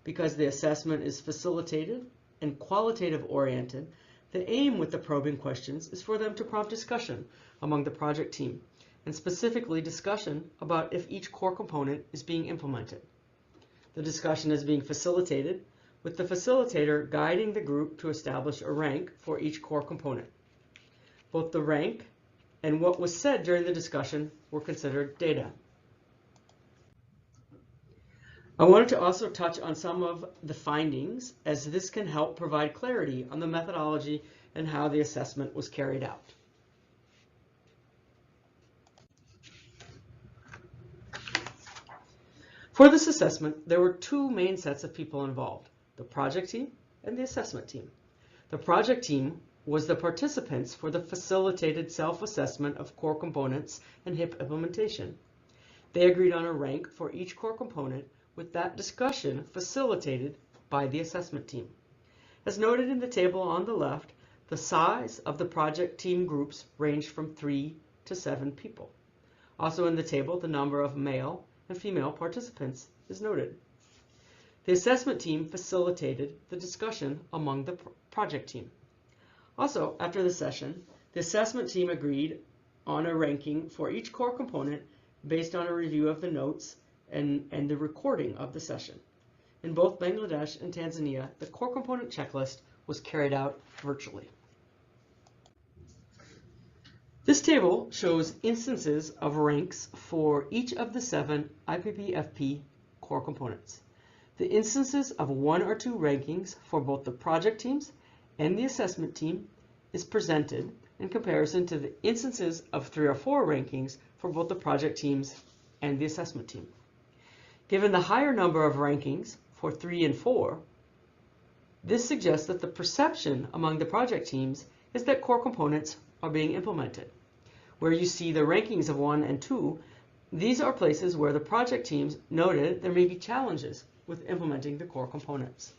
[SPEAKER 5] Because the assessment is facilitated and qualitative oriented, the aim with the probing questions is for them to prompt discussion among the project team, and specifically discussion about if each core component is being implemented. The discussion is being facilitated with the facilitator guiding the group to establish a rank for each core component. Both the rank and what was said during the discussion were considered data. I wanted to also touch on some of the findings, as this can help provide clarity on the methodology and how the assessment was carried out. For this assessment, there were two main sets of people involved, the project team and the assessment team. The project team was the participants for the facilitated self-assessment of core components and HIP implementation. They agreed on a rank for each core component, with that discussion facilitated by the assessment team. As noted in the table on the left, the size of the project team groups ranged from 3 to 7 people. Also in the table, the number of male and female participants is noted. The assessment team facilitated the discussion among the project team. Also, after the session, the assessment team agreed on a ranking for each core component based on a review of the notes and the recording of the session. In both Bangladesh and Tanzania, the core component checklist was carried out virtually. This table shows instances of ranks for each of the 7 IPPFP core components. The instances of 1 or 2 rankings for both the project teams and the assessment team is presented in comparison to the instances of 3 or 4 rankings for both the project teams and the assessment team. Given the higher number of rankings for 3 and 4, this suggests that the perception among the project teams is that core components are being implemented. Where you see the rankings of 1 and 2, these are places where the project teams noted there may be challenges with implementing the core components.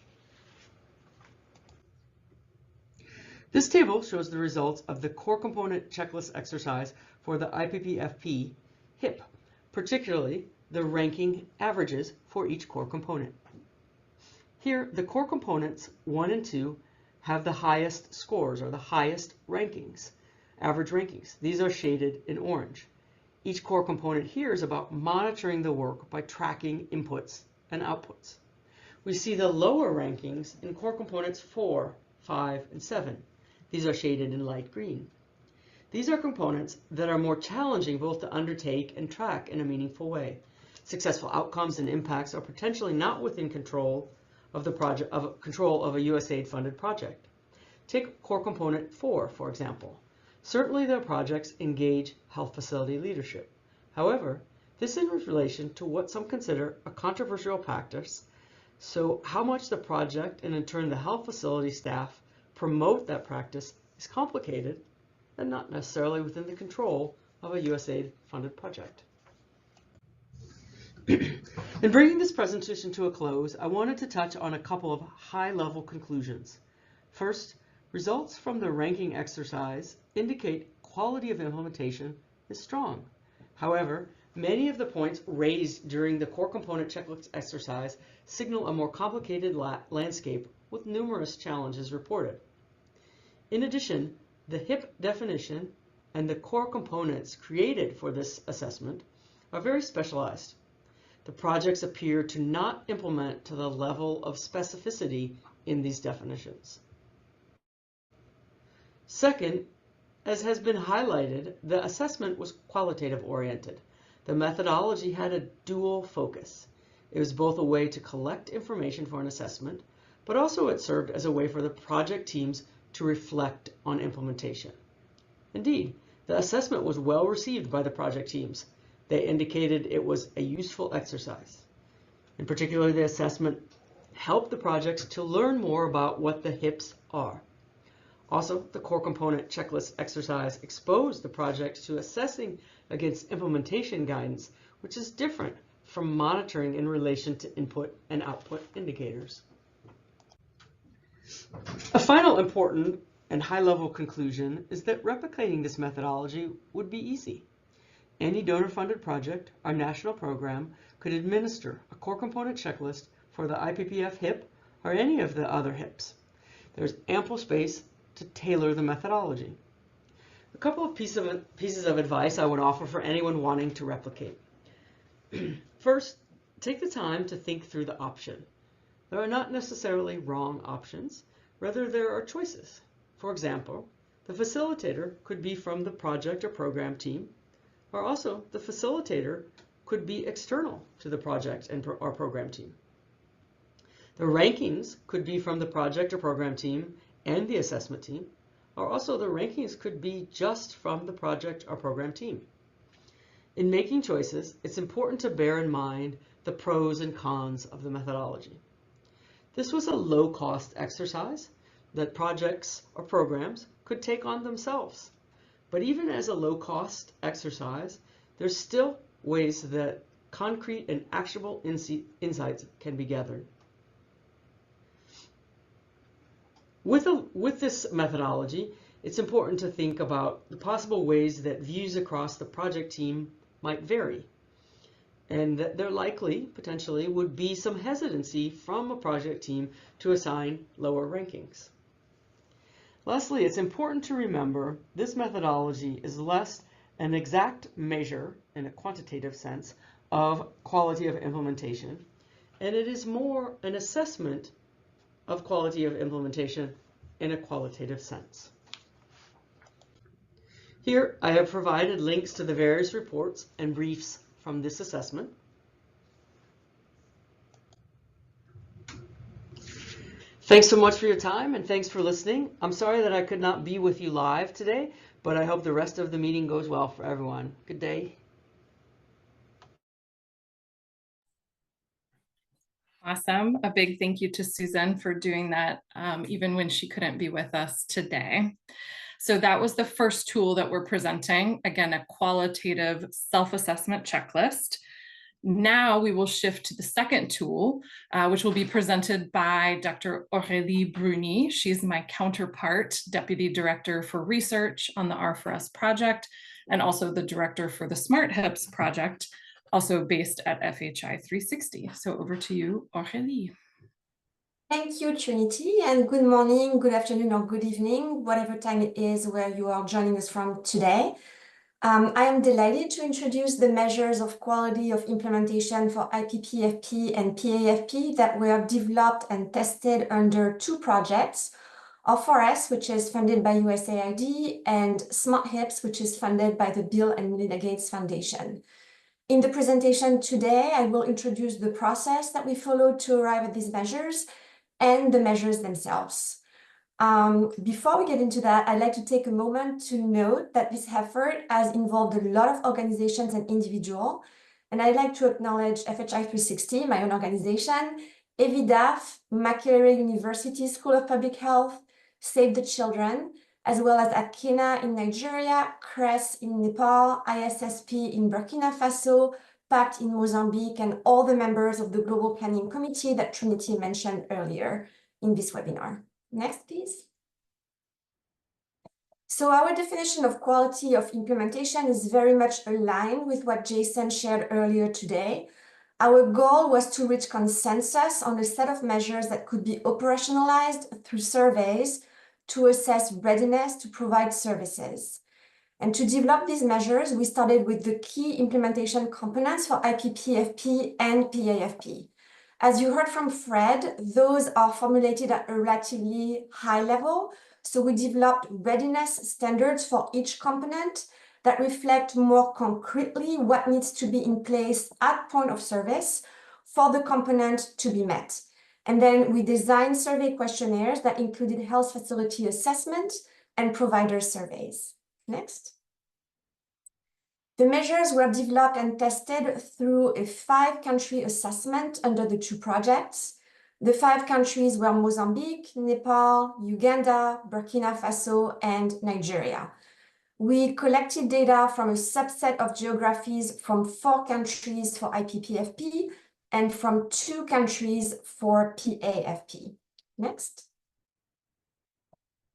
[SPEAKER 5] This table shows the results of the core component checklist exercise for the IPPFP HIP, particularly the ranking averages for each core component. Here, the core components 1 and 2 have the highest scores or the highest rankings, average rankings. These are shaded in orange. Each core component here is about monitoring the work by tracking inputs and outputs. We see the lower rankings in core components 4, 5, and 7. These are shaded in light green. These are components that are more challenging both to undertake and track in a meaningful way. Successful outcomes and impacts are potentially not within control of the project, of a USAID-funded project. Take core component 4, for example. Certainly their projects engage health facility leadership. However, this is in relation to what some consider a controversial practice, so how much the project and in turn the health facility staff promote that practice is complicated and not necessarily within the control of a USAID-funded project. In bringing this presentation to a close, I wanted to touch on a couple of high-level conclusions. First, results from the ranking exercise indicate quality of implementation is strong. However, many of the points raised during the core component checklist exercise signal a more complicated landscape with numerous challenges reported. In addition, the HIP definition and the core components created for this assessment are very specialized. The projects appear to not implement to the level of specificity in these definitions. Second, as has been highlighted, the assessment was qualitative oriented. The methodology had a dual focus. It was both a way to collect information for an assessment, but also it served as a way for the project teams to reflect on implementation. Indeed, the assessment was well received by the project teams. They indicated it was a useful exercise. In particular, the assessment helped the projects to learn more about what the HIPs are. Also, the core component checklist exercise exposed the projects to assessing against implementation guidance, which is different from monitoring in relation to input and output indicators. A final important and high-level conclusion is that replicating this methodology would be easy. Any donor-funded project or national program could administer a core component checklist for the IPPF HIP or any of the other HIPs. There's ample space to tailor the methodology. A couple of pieces of advice I would offer for anyone wanting to replicate. First, take the time to think through the option. There are not necessarily wrong options, rather there are choices. For example, the facilitator could be from the project or program team, or also the facilitator could be external to the project or program team. The rankings could be from the project or program team and the assessment team, or also the rankings could be just from the project or program team. In making choices, it's important to bear in mind the pros and cons of the methodology. This was a low-cost exercise that projects or programs could take on themselves. But even as a low-cost exercise, there's still ways that concrete and actionable insights can be gathered. With this methodology, it's important to think about the possible ways that views across the project team might vary, and that there likely, potentially, would be some hesitancy from a project team to assign lower rankings. Lastly, it's important to remember this methodology is less an exact measure in a quantitative sense of quality of implementation, and it is more an assessment of quality of implementation in a qualitative sense. Here, I have provided links to the various reports and briefs from this assessment. Thanks so much for your time and thanks for listening. I'm sorry that I could not be with you live today, but I hope the rest of the meeting goes well for everyone. Good day.
[SPEAKER 1] Awesome. A big thank you to Susan for doing that, even when she couldn't be with us today. So that was the first tool that we're presenting. Again, a qualitative self-assessment checklist. Now we will shift to the second tool, which will be presented by Dr. Aurélie Bruni. She's my counterpart, Deputy Director for Research on the R4S project, and also the Director for the SMART-HIPs project, also based at FHI 360. So over to you, Aurélie.
[SPEAKER 6] Thank you, Trinity, and good morning, good afternoon, or good evening, whatever time it is where you are joining us from today. I am delighted to introduce the measures of quality of implementation for IPPFP and PAFP that were developed and tested under two projects, R4S, which is funded by USAID, and SMART-HIPs, which is funded by the Bill and Melinda Gates Foundation. In the presentation today, I will introduce the process that we followed to arrive at these measures and the measures themselves. Before we get into that, I'd like to take a moment to note that this effort has involved a lot of organizations and individuals, and I'd like to acknowledge FHI 360, my own organization, EVIDAF, Makerere University School of Public Health, Save the Children, as well as Akena in Nigeria, CRES in Nepal, ISSP in Burkina Faso, PACT in Mozambique, and all the members of the Global Planning Committee that Trinity mentioned earlier in this webinar. Next, please. So our definition of quality of implementation is very much aligned with what Jason shared earlier today. Our goal was to reach consensus on a set of measures that could be operationalized through surveys to assess readiness to provide services. And to develop these measures, we started with the key implementation components for IPPFP and PAFP. As you heard from Fred, those are formulated at a relatively high level. So we developed readiness standards for each component that reflect more concretely what needs to be in place at point of service for the component to be met. And then we designed survey questionnaires that included health facility assessment and provider surveys. Next. The measures were developed and tested through a 5-country assessment under the two projects. The 5 countries were Mozambique, Nepal, Uganda, Burkina Faso, and Nigeria. We collected data from a subset of geographies from 4 countries for IPPFP and from 2 countries for PAFP. Next.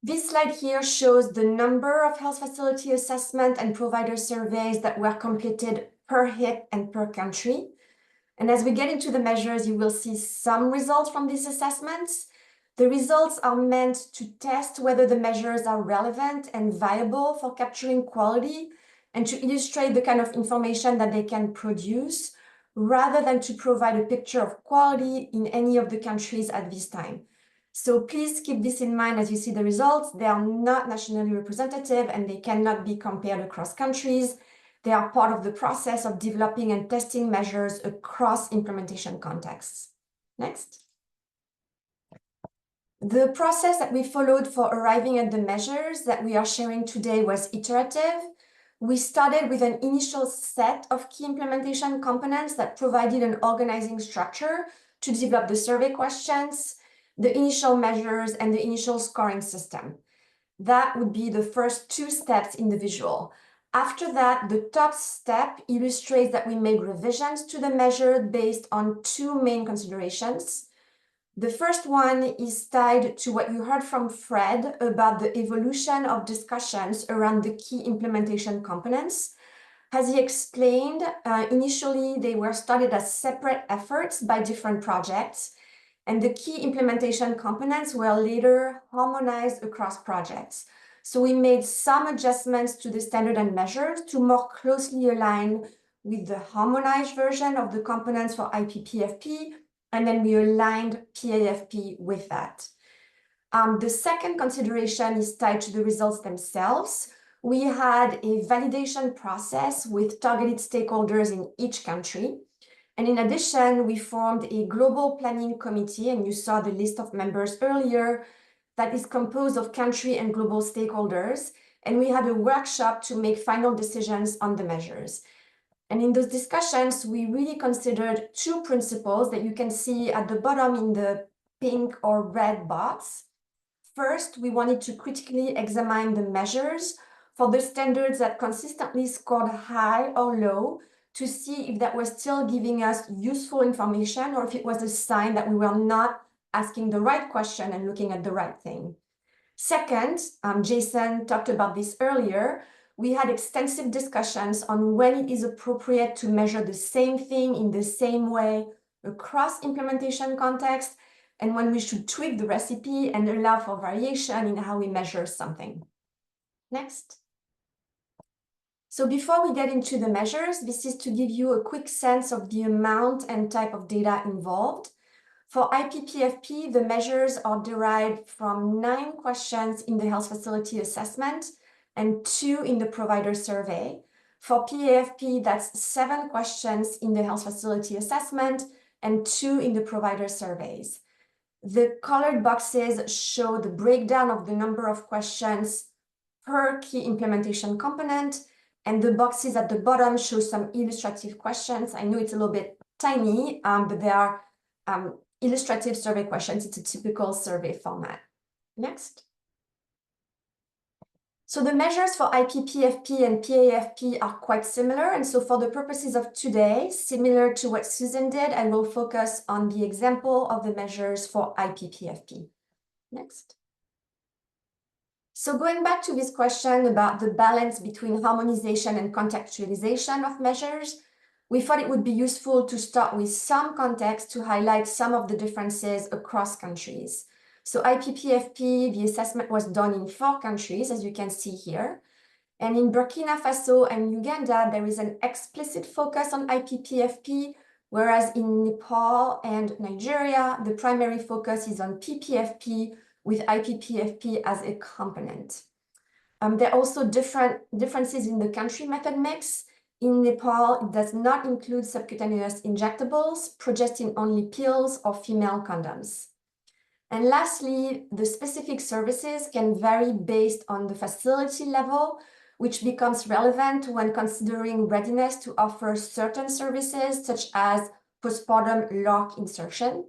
[SPEAKER 6] This slide here shows the number of health facility assessment and provider surveys that were completed per HIP and per country. And as we get into the measures, you will see some results from these assessments. The results are meant to test whether the measures are relevant and viable for capturing quality and to illustrate the kind of information that they can produce, rather than to provide a picture of quality in any of the countries at this time. So please keep this in mind as you see the results. They are not nationally representative and they cannot be compared across countries. They are part of the process of developing and testing measures across implementation contexts. Next. The process that we followed for arriving at the measures that we are sharing today was iterative. We started with an initial set of key implementation components that provided an organizing structure to develop the survey questions, the initial measures, and the initial scoring system. That would be the first 2 steps in the visual. After that, the top step illustrates that we made revisions to the measure based on 2 main considerations. The first one is tied to what you heard from Fred about the evolution of discussions around the key implementation components. As he explained, initially they were started as separate efforts by different projects, and the key implementation components were later harmonized across projects. So we made some adjustments to the standard and measures to more closely align with the harmonized version of the components for IPPFP, and then we aligned PAFP with that. The second consideration is tied to the results themselves. We had a validation process with targeted stakeholders in each country. And in addition, we formed a global planning committee, and you saw the list of members earlier, that is composed of country and global stakeholders. And we had a workshop to make final decisions on the measures. And in those discussions, we really considered 2 principles that you can see at the bottom in the pink or red box. First, we wanted to critically examine the measures for the standards that consistently scored high or low, to see if that was still giving us useful information or if it was a sign that we were not asking the right question and looking at the right thing. Second, Jason talked about this earlier, we had extensive discussions on when it is appropriate to measure the same thing in the same way across implementation contexts, and when we should tweak the recipe and allow for variation in how we measure something. Next. So before we get into the measures, this is to give you a quick sense of the amount and type of data involved. For IPPFP, the measures are derived from 9 questions in the health facility assessment and 2 in the provider survey. For PAFP, that's 7 questions in the health facility assessment and 2 in the provider surveys. The colored boxes show the breakdown of the number of questions per key implementation component, and the boxes at the bottom show some illustrative questions. I know it's a little bit tiny, but they are illustrative survey questions. It's a typical survey format. Next. So the measures for IPPFP and PAFP are quite similar. And so for the purposes of today, similar to what Susan did, I will focus on the example of the measures for IPPFP. Next. So going back to this question about the balance between harmonization and contextualization of measures, we thought it would be useful to start with some context to highlight some of the differences across countries. So IPPFP, the assessment was done in 4 countries, as you can see here. And in Burkina Faso and Uganda, there is an explicit focus on IPPFP, whereas in Nepal and Nigeria, the primary focus is on PPFP, with IPPFP as a component. There are also differences in the country method mix. In Nepal, it does not include subcutaneous injectables, progestin-only pills, or female condoms. And lastly, the specific services can vary based on the facility level, which becomes relevant when considering readiness to offer certain services, such as postpartum LARC insertion.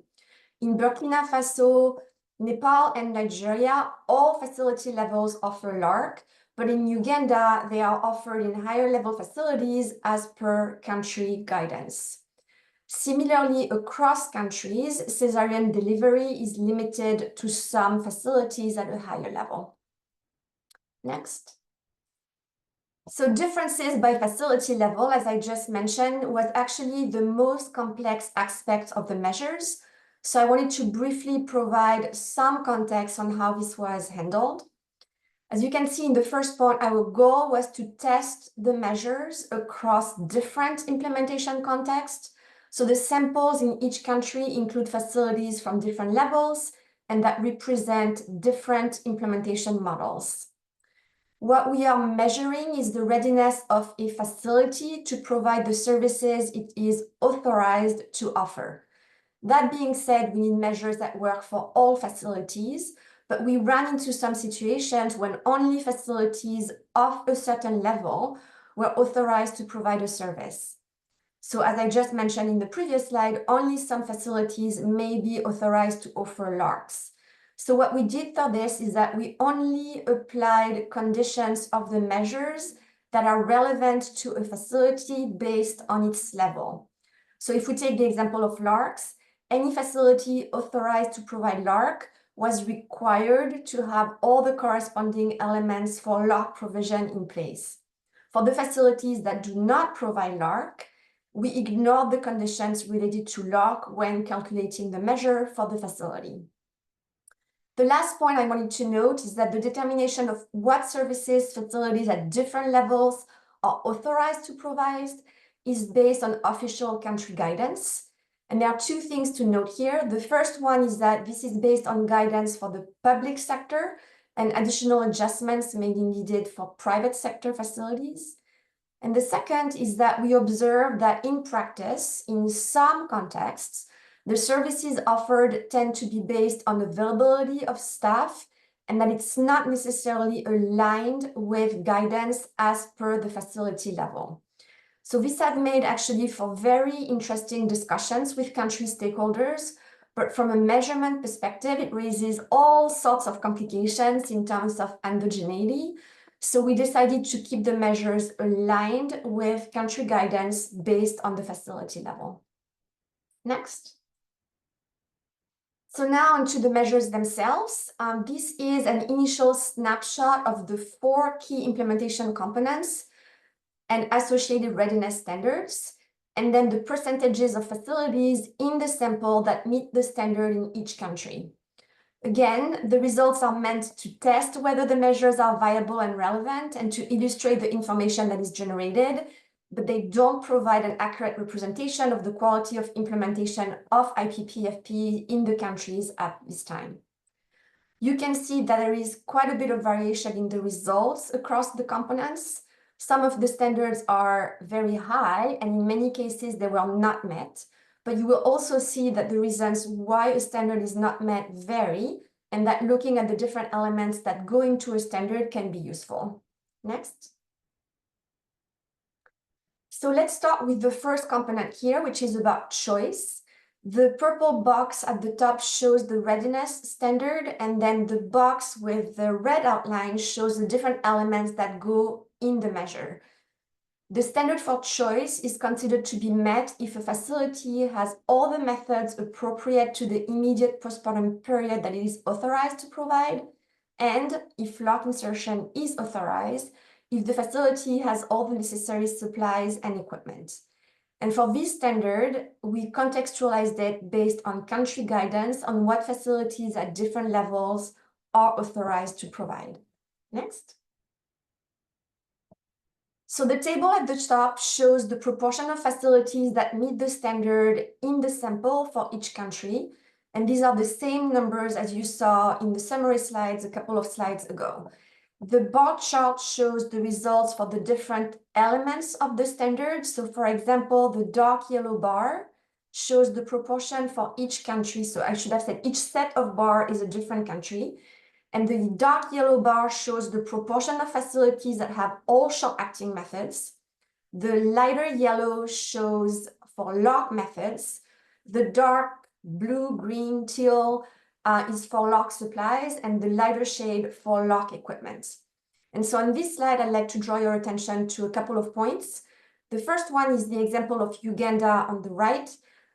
[SPEAKER 6] In Burkina Faso, Nepal, and Nigeria, all facility levels offer LARC, but in Uganda, they are offered in higher level facilities as per country guidance. Similarly, across countries, cesarean delivery is limited to some facilities at a higher level. Next. So differences by facility level, as I just mentioned, was actually the most complex aspect of the measures. So I wanted to briefly provide some context on how this was handled. As you can see in the first point, our goal was to test the measures across different implementation contexts. So the samples in each country include facilities from different levels and that represent different implementation models. What we are measuring is the readiness of a facility to provide the services it is authorized to offer. That being said, we need measures that work for all facilities, but we run into some situations when only facilities of a certain level were authorized to provide a service. So as I just mentioned in the previous slide, only some facilities may be authorized to offer LARCs. So what we did for this is that we only applied conditions of the measures that are relevant to a facility based on its level. So if we take the example of LARCs, any facility authorized to provide LARC was required to have all the corresponding elements for LARC provision in place. For the facilities that do not provide LARC, we ignore the conditions related to LARC when calculating the measure for the facility. The last point I wanted to note is that the determination of what services facilities at different levels are authorized to provide is based on official country guidance. And there are 2 things to note here. The first one is that this is based on guidance for the public sector, and additional adjustments may be needed for private sector facilities. And the second is that we observe that in practice, in some contexts, the services offered tend to be based on availability of staff, and that it's not necessarily aligned with guidance as per the facility level. So this has made actually for very interesting discussions with country stakeholders, but from a measurement perspective, it raises all sorts of complications in terms of endogeneity. So we decided to keep the measures aligned with country guidance based on the facility level. Next. So now onto the measures themselves. This is an initial snapshot of the 4 key implementation components and associated readiness standards. and then the percentages of facilities in the sample that meet the standard in each country. Again, the results are meant to test whether the measures are viable and relevant and to illustrate the information that is generated, but they don't provide an accurate representation of the quality of implementation of IPPFP in the countries at this time. You can see that there is quite a bit of variation in the results across the components. Some of the standards are very high, and in many cases, they were not met. But you will also see that the reasons why a standard is not met vary, and that looking at the different elements that go into a standard can be useful. Next. So let's start with the first component here, which is about choice. The purple box at the top shows the readiness standard, and then the box with the red outline shows the different elements that go in the measure. The standard for choice is considered to be met if a facility has all the methods appropriate to the immediate postpartum period that it is authorized to provide, and if LARC insertion is authorized, if the facility has all the necessary supplies and equipment. And for this standard, we contextualized it based on country guidance on what facilities at different levels are authorized to provide. Next. So the table at the top shows the proportion of facilities that meet the standard in the sample for each country. And these are the same numbers as you saw in the summary slides a couple of slides ago. The bar chart shows the results for the different elements of the standard. So for example, the dark yellow bar shows the proportion for each country. So I should have said each set of bar is a different country. And the dark yellow bar shows the proportion of facilities that have all short-acting methods. The lighter yellow shows for LARC methods. The dark blue, green, teal is for LARC supplies, and the lighter shade for LARC equipment. And so on this slide, I'd like to draw your attention to a couple of points. The first one is the example of Uganda on the right.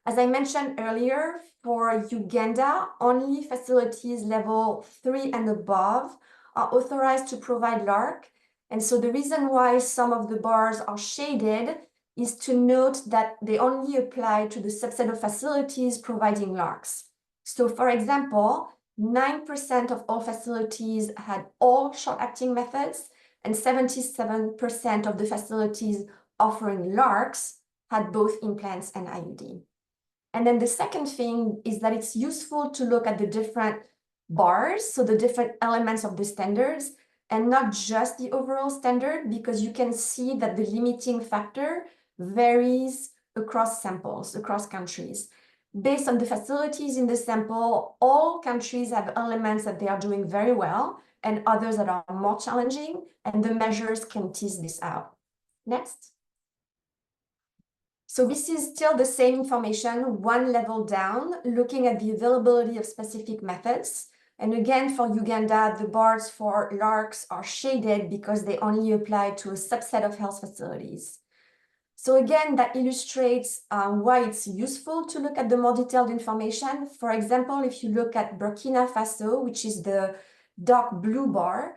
[SPEAKER 6] As I mentioned earlier, for Uganda, only facilities level 3 and above are authorized to provide LARC. And so the reason why some of the bars are shaded is to note that they only apply to the subset of facilities providing LARCs. So for example, 9% of all facilities had all short-acting methods, and 77% of the facilities offering LARCs had both implants and IUD. And then the second thing is that it's useful to look at the different bars, so the different elements of the standards, and not just the overall standard, because you can see that the limiting factor varies across samples, across countries. Based on the facilities in the sample, all countries have elements that they are doing very well and others that are more challenging, and the measures can tease this out. Next. So this is still the same information, one level down, looking at the availability of specific methods. And again, for Uganda, the bars for LARCs are shaded because they only apply to a subset of health facilities. So again, that illustrates why it's useful to look at the more detailed information. For example, if you look at Burkina Faso, which is the dark blue bar,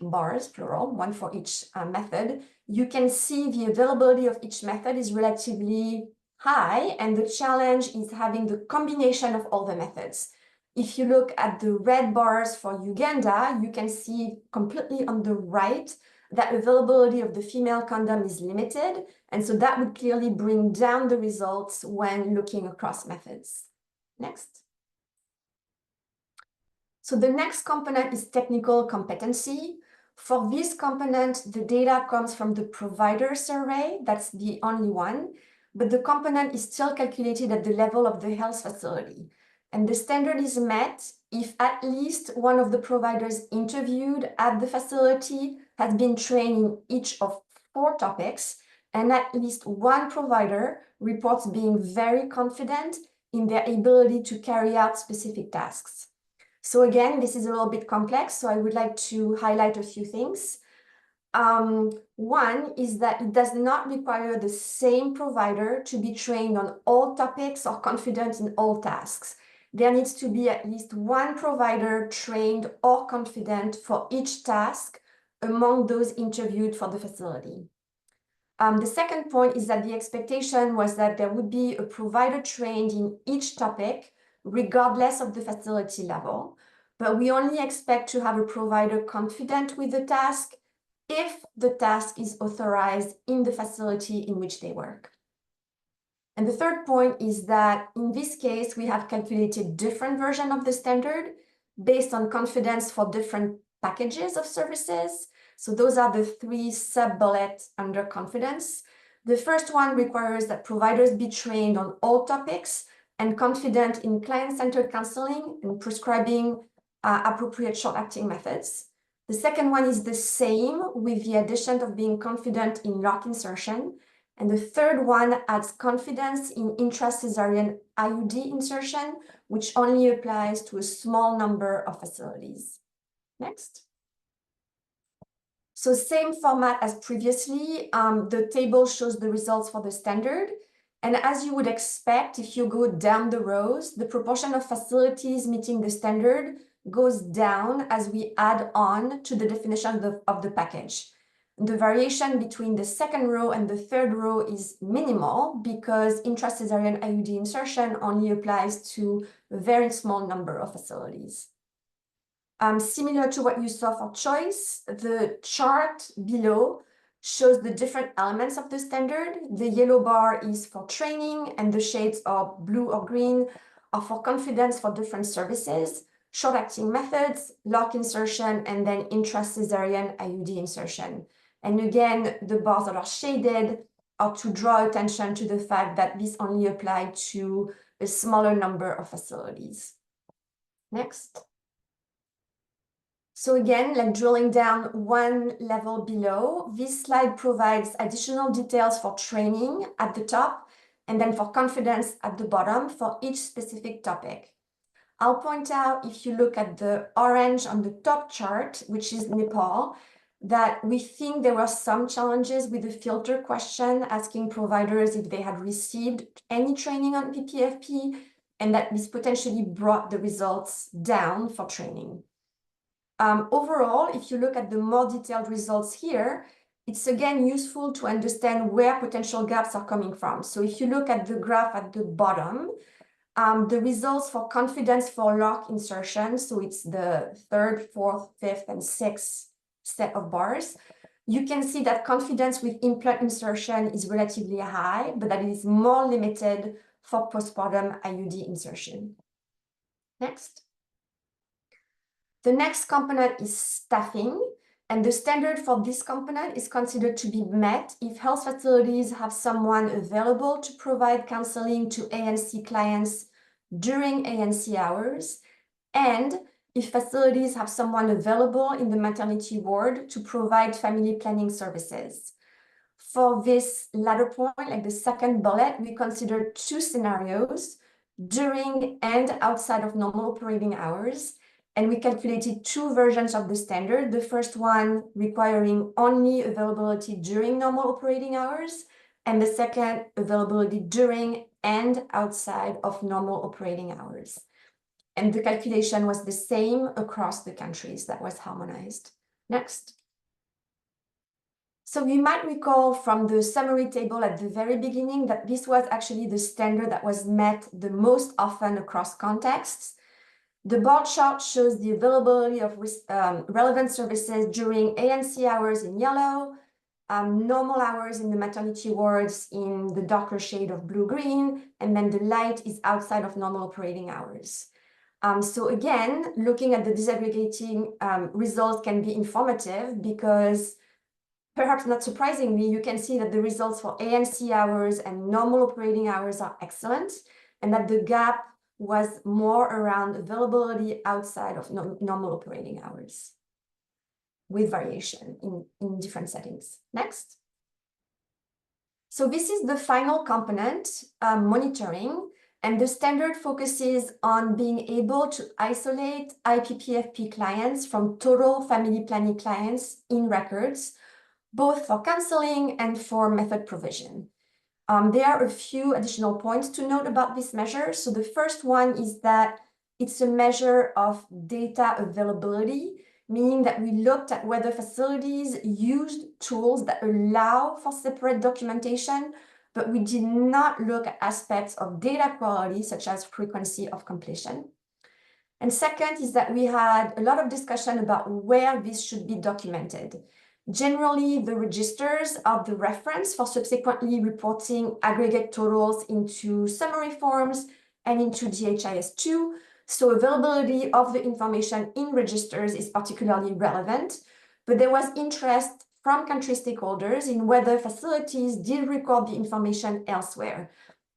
[SPEAKER 6] bars, plural, one for each method, you can see the availability of each method is relatively high, and the challenge is having the combination of all the methods. If you look at the red bars for Uganda, you can see completely on the right that availability of the female condom is limited, and so that would clearly bring down the results when looking across methods. Next. So the next component is technical competency. For this component, the data comes from the provider survey. That's the only one, but the component is still calculated at the level of the health facility. And the standard is met if at least one of the providers interviewed at the facility has been trained in each of 4 topics, and at least one provider reports being very confident in their ability to carry out specific tasks. So again, this is a little bit complex, so I would like to highlight a few things. One is that it does not require the same provider to be trained on all topics or confident in all tasks. There needs to be at least one provider trained or confident for each task among those interviewed for the facility. The second point is that the expectation was that there would be a provider trained in each topic, regardless of the facility level, but we only expect to have a provider confident with the task if the task is authorized in the facility in which they work. And the third point is that in this case, we have calculated different versions of the standard based on confidence for different packages of services. So those are the three sub-bullets under confidence. The first one requires that providers be trained on all topics and confident in client-centered counseling and prescribing appropriate short-acting methods. The second one is the same with the addition of being confident in lock insertion. And the third one adds confidence in intracesarean IUD insertion, which only applies to a small number of facilities. Next. So same format as previously, the table shows the results for the standard. And as you would expect, if you go down the rows, the proportion of facilities meeting the standard goes down as we add on to the definition of the package. The variation between the second row and the third row is minimal because intracesarean IUD insertion only applies to a very small number of facilities. Similar to what you saw for choice, the chart below shows the different elements of the standard. The yellow bar is for training, and the shades are blue or green are for confidence for different services, short-acting methods, lock insertion, and then intracesarean IUD insertion. And again, the bars that are shaded are to draw attention to the fact that this only applies to a smaller number of facilities. Next. So again, like drilling down one level below, this slide provides additional details for training at the top and then for confidence at the bottom for each specific topic. I'll point out, if you look at the orange on the top chart, which is Nepal, that we think there were some challenges with the filter question asking providers if they had received any training on IPPFP, and that this potentially brought the results down for training. Overall, if you look at the more detailed results here, it's again useful to understand where potential gaps are coming from. So if you look at the graph at the bottom, the results for confidence for lock insertion, so it's the third, fourth, fifth, and sixth set of bars, you can see that confidence with implant insertion is relatively high, but that it is more limited for postpartum IUD insertion. Next. The next component is staffing, and the standard for this component is considered to be met if health facilities have someone available to provide counseling to ANC clients during ANC hours, and if facilities have someone available in the maternity ward to provide family planning services. For this latter point, like the second bullet, we consider two scenarios during and outside of normal operating hours. And we calculated two versions of the standard. The first one requiring only availability during normal operating hours, and the second availability during and outside of normal operating hours. And the calculation was the same across the countries. That was harmonized. Next. So you might recall from the summary table at the very beginning that this was actually the standard that was met the most often across contexts. The bar chart shows the availability of relevant services during ANC hours in yellow, normal hours in the maternity wards in the darker shade of blue-green, and then the light is outside of normal operating hours. So again, looking at the disaggregating results can be informative because, perhaps not surprisingly, you can see that the results for ANC hours and normal operating hours are excellent, and that the gap was more around availability outside of normal operating hours, with variation in different settings. Next. So this is the final component, monitoring, and the standard focuses on being able to isolate IPPFP clients from total family planning clients in records, both for counseling and for method provision. There are a few additional points to note about this measure. So the first one is that it's a measure of data availability, meaning that we looked at whether facilities used tools that allow for separate documentation, but we did not look at aspects of data quality, such as frequency of completion. And second is that we had a lot of discussion about where this should be documented. Generally, the registers are the reference for subsequently reporting aggregate totals into summary forms and into DHIS2. So availability of the information in registers is particularly relevant, but there was interest from country stakeholders in whether facilities did record the information elsewhere.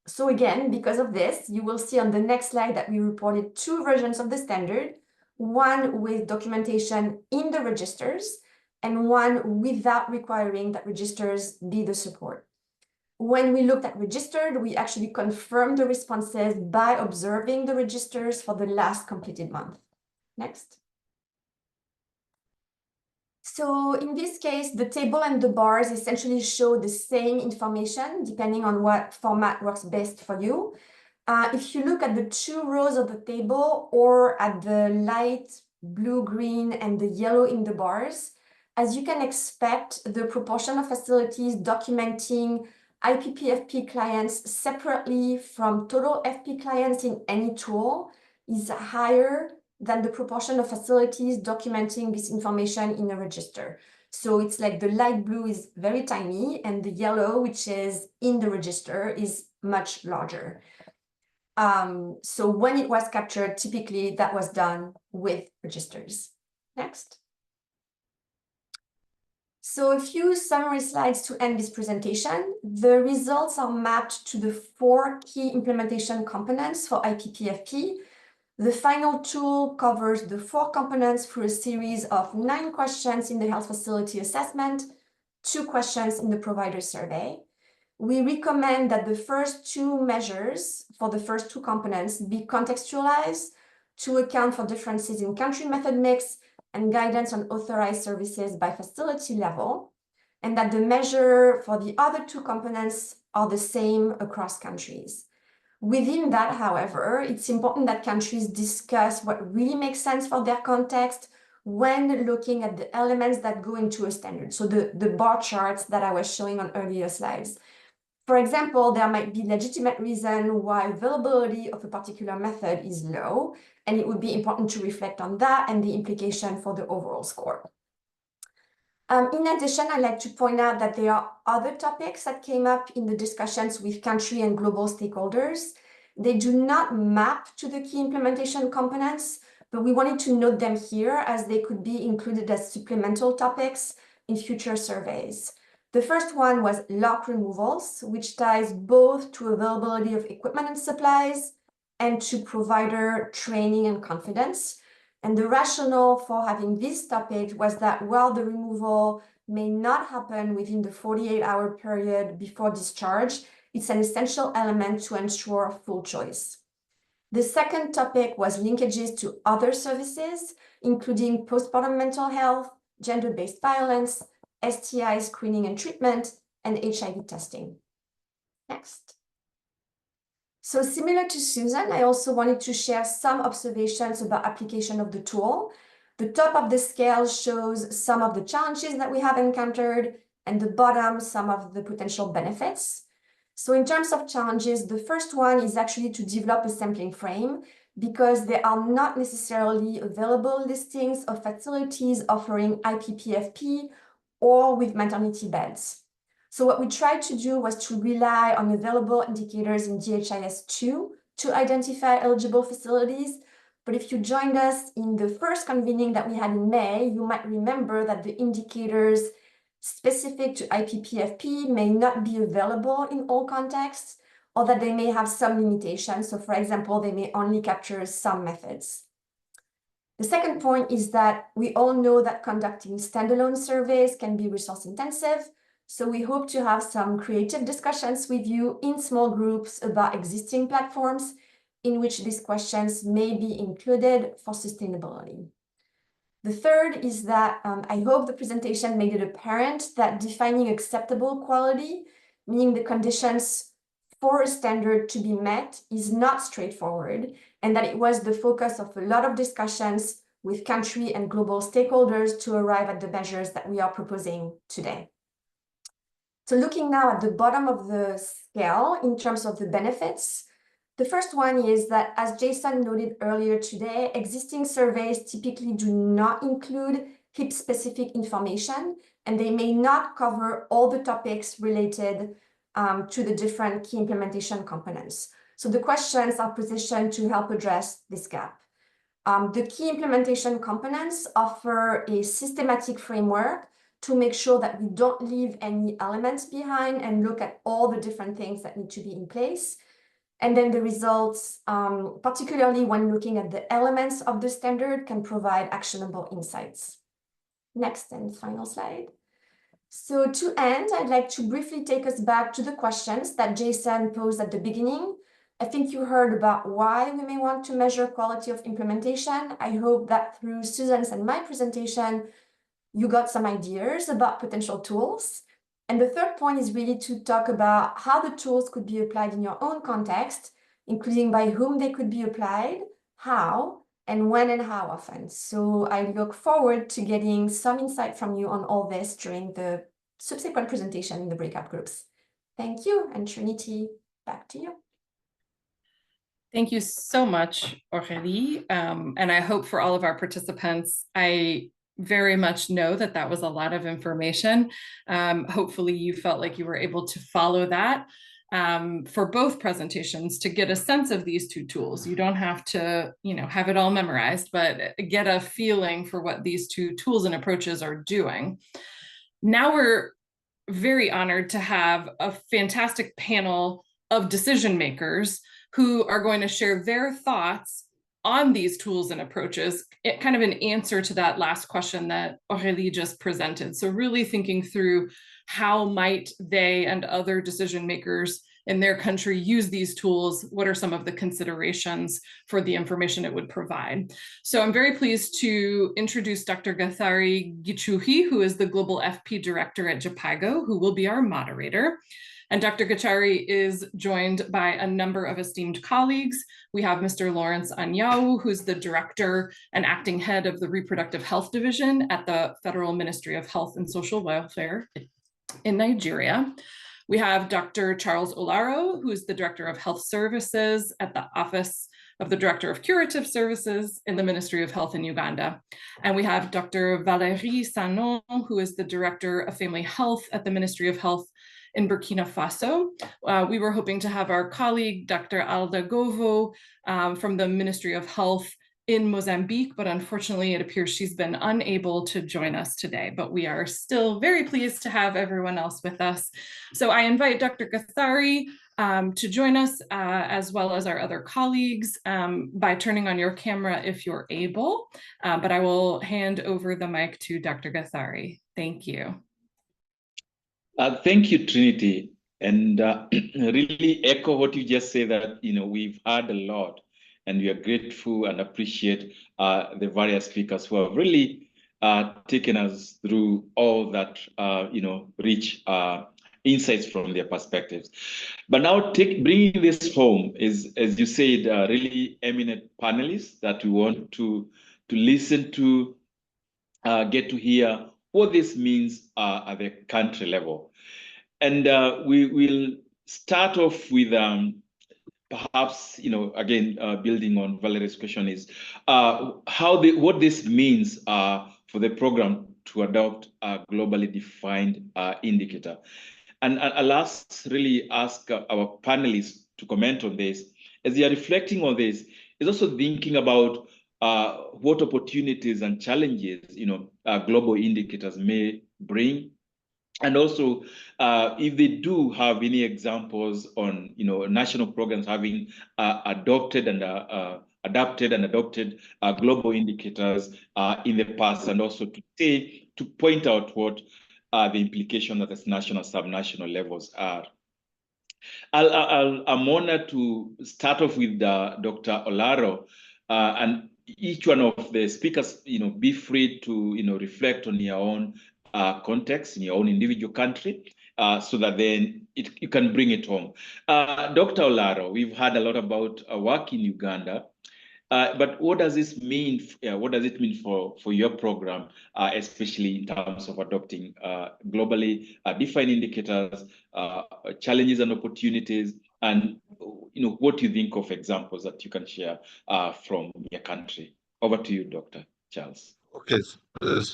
[SPEAKER 6] So again, because of this, you will see on the next slide that we reported two versions of the standard, one with documentation in the registers and one without requiring that registers be the support. When we looked at registered, we actually confirmed the responses by observing the registers for the last completed month. Next. So in this case, the table and the bars essentially show the same information depending on what format works best for you. If you look at the two rows of the table or at the light blue, green, and the yellow in the bars, as you can expect, the proportion of facilities documenting IPPFP clients separately from total FP clients in any tool is higher than the proportion of facilities documenting this information in a register. So it's like the light blue is very tiny and the yellow, which is in the register, is much larger. So when it was captured, typically that was done with registers. Next. So a few summary slides to end this presentation. The results are mapped to the 4 key implementation components for IPPFP. The final tool covers the 4 components through a series of 9 questions in the health facility assessment, 2 questions in the provider survey. We recommend that the first 2 measures for the first 2 components be contextualized to account for differences in country method mix and guidance on authorized services by facility level, and that the measure for the other 2 components are the same across countries. Within that, however, it's important that countries discuss what really makes sense for their context when looking at the elements that go into a standard. So the bar charts that I was showing on earlier slides. For example, there might be legitimate reason why availability of a particular method is low, and it would be important to reflect on that and the implication for the overall score. In addition, I'd like to point out that there are other topics that came up in the discussions with country and global stakeholders. They do not map to the key implementation components, but we wanted to note them here as they could be included as supplemental topics in future surveys. The first one was lock removals, which ties both to availability of equipment and supplies and to provider training and confidence. And the rationale for having this topic was that while the removal may not happen within the 48-hour period before discharge, it's an essential element to ensure full choice. The second topic was linkages to other services, including postpartum mental health, gender-based violence, STI screening and treatment, and HIV testing. Next. So similar to Susan, I also wanted to share some observations about application of the tool. The top of the scale shows some of the challenges that we have encountered, and the bottom, some of the potential benefits. So in terms of challenges, the first one is actually to develop a sampling frame because there are not necessarily available listings of facilities offering IPPFP or with maternity beds. So what we tried to do was to rely on available indicators in DHIS2 to identify eligible facilities. But if you joined us in the first convening that we had in May, you might remember that the indicators specific to IPPFP may not be available in all contexts, or that they may have some limitations. So for example, they may only capture some methods. The second point is that we all know that conducting standalone surveys can be resource intensive. So we hope to have some creative discussions with you in small groups about existing platforms in which these questions may be included for sustainability. The third is that I hope the presentation made it apparent that defining acceptable quality, meaning the conditions for a standard to be met, is not straightforward, and that it was the focus of a lot of discussions with country and global stakeholders to arrive at the measures that we are proposing today. So looking now at the bottom of the scale in terms of the benefits, the first one is that, as Jason noted earlier today, existing surveys typically do not include HIP-specific information, and they may not cover all the topics related to the different key implementation components. So the questions are positioned to help address this gap. The key implementation components offer a systematic framework to make sure that we don't leave any elements behind and look at all the different things that need to be in place. And then the results, particularly when looking at the elements of the standard, can provide actionable insights. Next and final slide. So to end, I'd like to briefly take us back to the questions that Jason posed at the beginning. I think you heard about why we may want to measure quality of implementation. I hope that through Susan's and my presentation, you got some ideas about potential tools. And the third point is really to talk about how the tools could be applied in your own context, including by whom they could be applied, how, and when and how often. So I look forward to getting some insight from you on all this during the subsequent presentation in the breakout groups. Thank you, and Trinity, back to you.
[SPEAKER 1] Thank you so much, Aurélie. And I hope for all of our participants, I very much know that that was a lot of information. Hopefully you felt like you were able to follow that for both presentations to get a sense of these two tools. You don't have to, have it all memorized, but get a feeling for what these two tools and approaches are doing. Now we're very honored to have a fantastic panel of decision makers who are going to share their thoughts on these tools and approaches, kind of an answer to that last question that Aurélie just presented. So really thinking through how might they and other decision makers in their country use these tools? What are some of the considerations for the information it would provide? So I'm very pleased to introduce Dr. Gathari Gichuhi, who is the Global FP Director at JPIGO, who will be our moderator. And Dr. Gachari is joined by a number of esteemed colleagues. We have Mr. Lawrence Anyau, who's the Director and Acting Head of the Reproductive Health Division at the Federal Ministry of Health and Social Welfare in Nigeria. We have Dr. Charles Olaro, who's the Director of Health Services at the Office of the Director of Curative Services in the Ministry of Health in Uganda. And we have Dr. Valérie Sanon, who is the Director of Family Health at the Ministry of Health in Burkina Faso. We were hoping to have our colleague, Dr. Alda Govo, from the Ministry of Health in Mozambique, but unfortunately it appears she's been unable to join us today, but we are still very pleased to have everyone else with us. So I invite Dr. Gathari to join us, as well as our other colleagues, by turning on your camera if you're able, but I will hand over the mic to Dr. Gathari. Thank you.
[SPEAKER 7] Thank you, Trinity, and really echo what you just said, that we've heard a lot, and we are grateful and appreciate the various speakers who have really taken us through all that rich insights from their perspectives. But now bringing this home is, as you said, really eminent panelists that we want to listen to, get to hear what this means at the country level. And we will start off with perhaps, again, building on Valerie's question is what this means for the program to adopt a globally defined indicator. And I'll really ask our panelists to comment on this. As they are reflecting on this, is also thinking about what opportunities and challenges, global indicators may bring. And also, if they do have any examples on, national programs having adopted and adopted global indicators in the past, and also to point out what the implications at the national, subnational levels are. I'm honored to start off with Dr. Olaro, and each one of the speakers, be free to, reflect on your own context in your own individual country, so that then you can bring it home. Dr. Olaro, we've heard a lot about work in Uganda, But what does this mean? What does it mean for your program, especially in terms of adopting globally defined indicators, challenges and opportunities, and what do you think of examples that you can share from your country? Over to you, Dr. Charles.
[SPEAKER 8] Okay,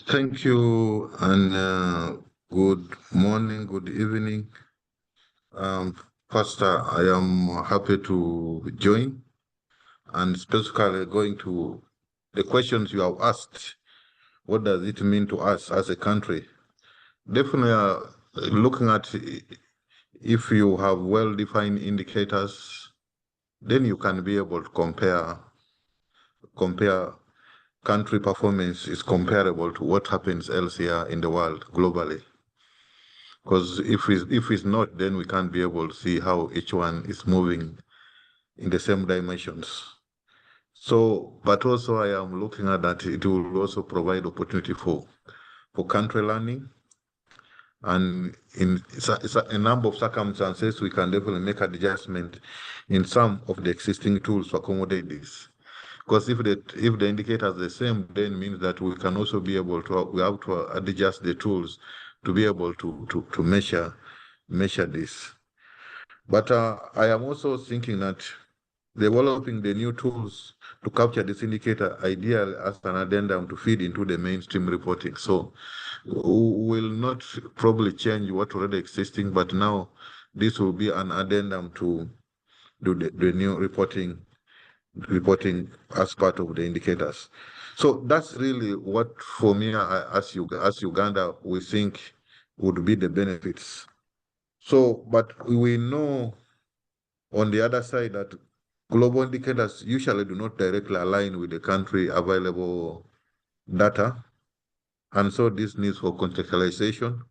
[SPEAKER 8] thank you, and good morning, good evening. First, I am happy to join, and specifically going to the questions you have asked. What does it mean to us as a country? Definitely, looking at if you have well-defined indicators, then you can be able to compare country performance is comparable to what happens elsewhere in the world globally. Because if it's not, then we can't be able to see how each one is moving in the same dimensions. So, but also I am looking at that it will also provide opportunity for country learning. And in a number of circumstances, we can definitely make adjustment in some of the existing tools to accommodate this. Because if the indicator is the same, then means that we can also be able to, we have to adjust the tools to be able to measure this. But I am also thinking that developing the new tools to capture this indicator ideal as an addendum to feed into the mainstream reporting. So will not probably change what already existing, but now this will be an addendum to do the new reporting as part of the indicators. So that's really what, for me, as Uganda, we think would be the benefits. So, but we know on the other side that global indicators usually do not directly align with the country available data. And so this needs for contextualization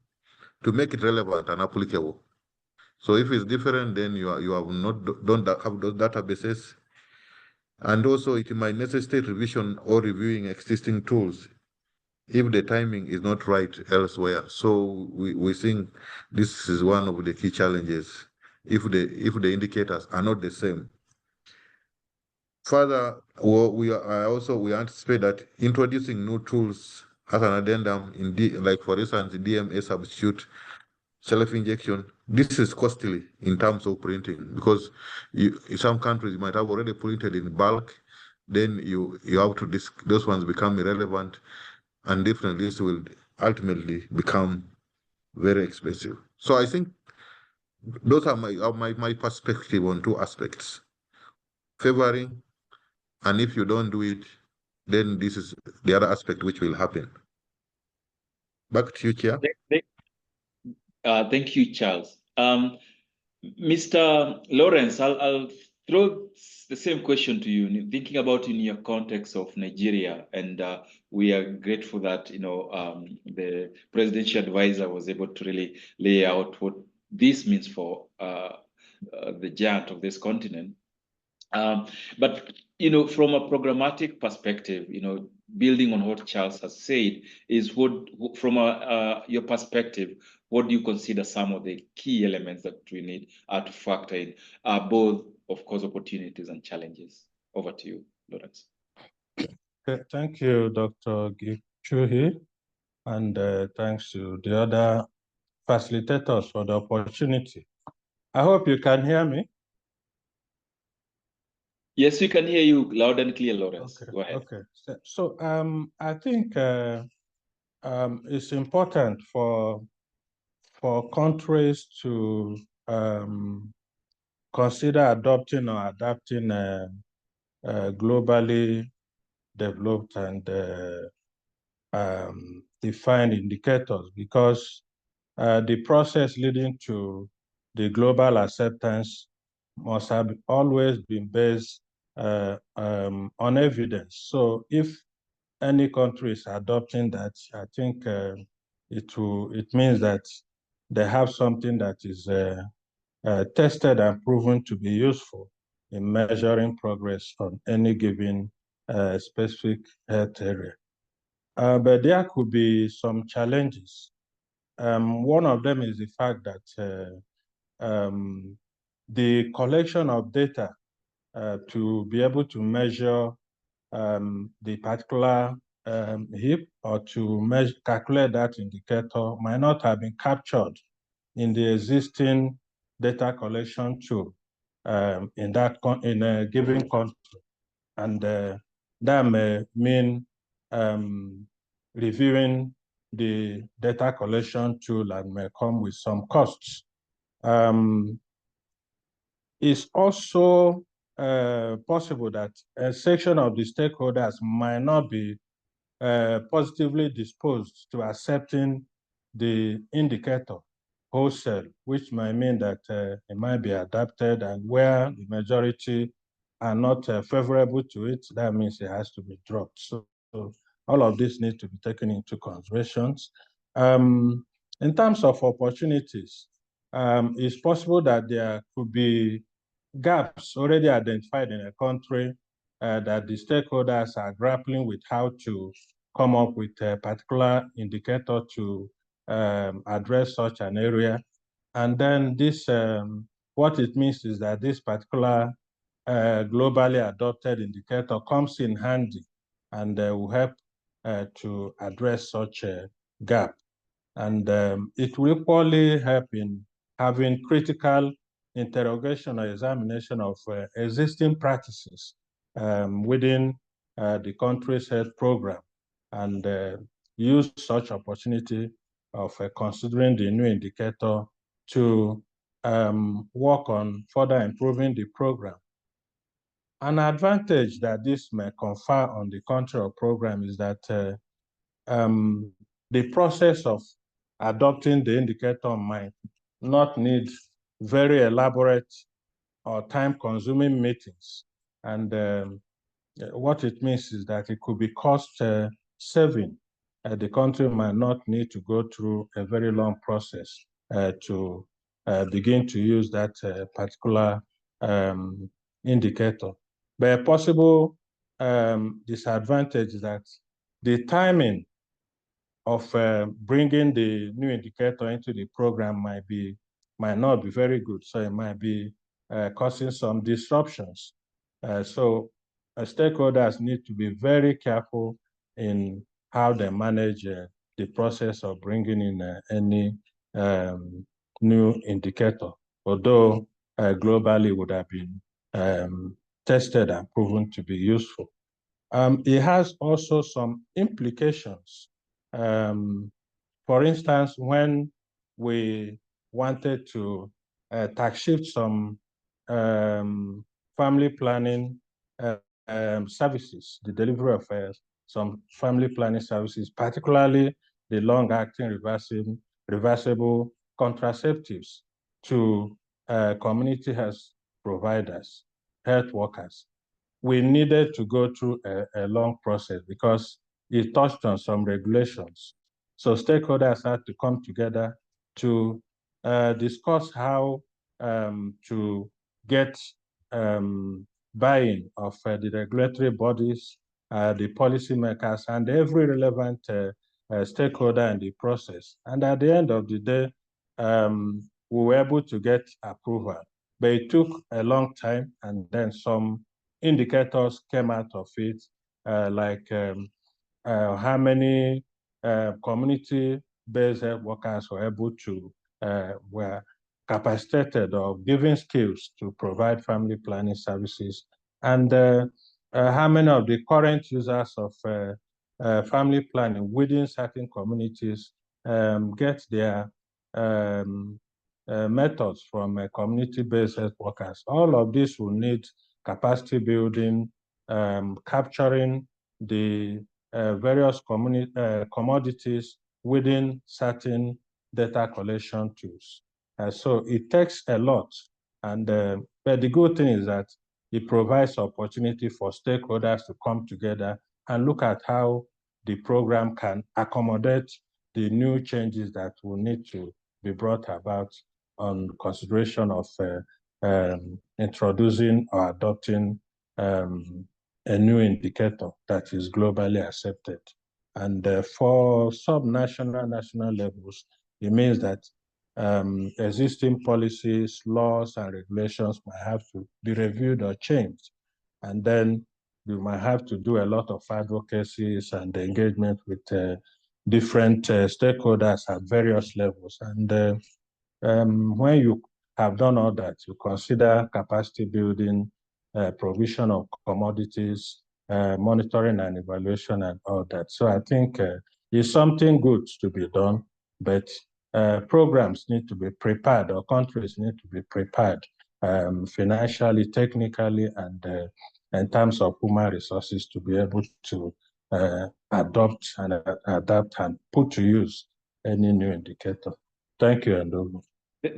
[SPEAKER 8] to make it relevant and applicable. So if it's different, then you don't have those databases. And also it might necessitate revision or reviewing existing tools if the timing is not right elsewhere. So we think this is one of the key challenges if the indicators are not the same. Further, we anticipate that introducing new tools as an addendum like for instance, the DMA substitute self-injection, this is costly in terms of printing because in some countries you might have already printed in bulk, then you have to those ones become irrelevant, and definitely this will ultimately become very expensive. So I think those are my perspective on two aspects: favoring, and if you don't do it, then this is the other aspect which will happen. Back to you, Chair.
[SPEAKER 7] Thank you, Charles. Mr. Lawrence, I'll throw the same question to you. Thinking about in your context of Nigeria, and we are grateful that the presidential advisor was able to really lay out what this means for the giant of this continent. But from a programmatic perspective, building on what Charles has said, is from your perspective, what do you consider some of the key elements that we need to factor in, both, of course, opportunities and challenges? Over to you, Lawrence.
[SPEAKER 9] Okay, thank you, Dr. Gichuhi, and thanks to the other facilitators for the opportunity. I hope you can hear me.
[SPEAKER 7] Yes, we can hear you loud and clear, Lawrence.
[SPEAKER 9] Okay.
[SPEAKER 7] Go ahead.
[SPEAKER 9] Okay. So I think it's important for countries to consider adopting or adapting globally developed and defined indicators, because the process leading to the global acceptance must have always been based on evidence. So if any country is adopting that, I think it means that they have something that is tested and proven to be useful in measuring progress on any given specific health area. But there could be some challenges. One of them is the fact that the collection of data to be able to measure the particular HIP or to measure, calculate that indicator might not have been captured in the existing data collection tool in a given country, and that may mean reviewing the data collection tool and may come with some costs. It's also possible that a section of the stakeholders might not be positively disposed to accepting the indicator wholesale, which might mean that it might be adapted, and where the majority are not favorable to it, that means it has to be dropped. So all of this needs to be taken into considerations. In terms of opportunities, it's possible that there could be gaps already identified in a country that the stakeholders are grappling with how to come up with a particular indicator to address such an area. And then this, what it means is that this particular globally adopted indicator comes in handy and will help to address such a gap. And it will equally help in having critical interrogation or examination of existing practices within the country's health program, and use such opportunity of considering the new indicator to work on further improving the program. An advantage that this may confer on the country or program is that the process of adopting the indicator might not need very elaborate or time-consuming meetings. And what it means is that it could be cost saving. The country might not need to go through a very long process to begin to use that particular indicator. But a possible disadvantage is that the timing of bringing the new indicator into the program might not be very good. So it might be causing some disruptions. So stakeholders need to be very careful in how they manage the process of bringing in any new indicator, although globally would have been tested and proven to be useful. It has also some implications. For instance, when we wanted to tax shift some family planning services, the delivery of some family planning services, particularly the long-acting reversible contraceptives to community health providers, health workers. We needed to go through a long process because it touched on some regulations. So stakeholders had to come together to discuss how to get buy-in of the regulatory bodies, the policymakers, and every relevant stakeholder in the process. And at the end of the day, we were able to get approval. But it took a long time, and then some indicators came out of it, like how many community-based health workers were able to, were capacitated or given skills to provide family planning services, and how many of the current users of family planning within certain communities get their methods from community-based health workers. All of this will need capacity building, capturing the various commodities within certain data collection tools. So it takes a lot, and but the good thing is that it provides opportunity for stakeholders to come together and look at how the program can accommodate the new changes that will need to be brought about on consideration of introducing or adopting a new indicator that is globally accepted. And for national levels, it means that existing policies, laws, and regulations might have to be reviewed or changed. And then you might have to do a lot of advocacies and engagement with different stakeholders at various levels. And when you have done all that, you consider capacity building, provision of commodities, monitoring and evaluation and all that. So I think it's something good to be done, but programs need to be prepared, or countries need to be prepared financially, technically, and in terms of human resources to be able to adopt and adapt and put to use any new indicator. Thank you, Ndogo.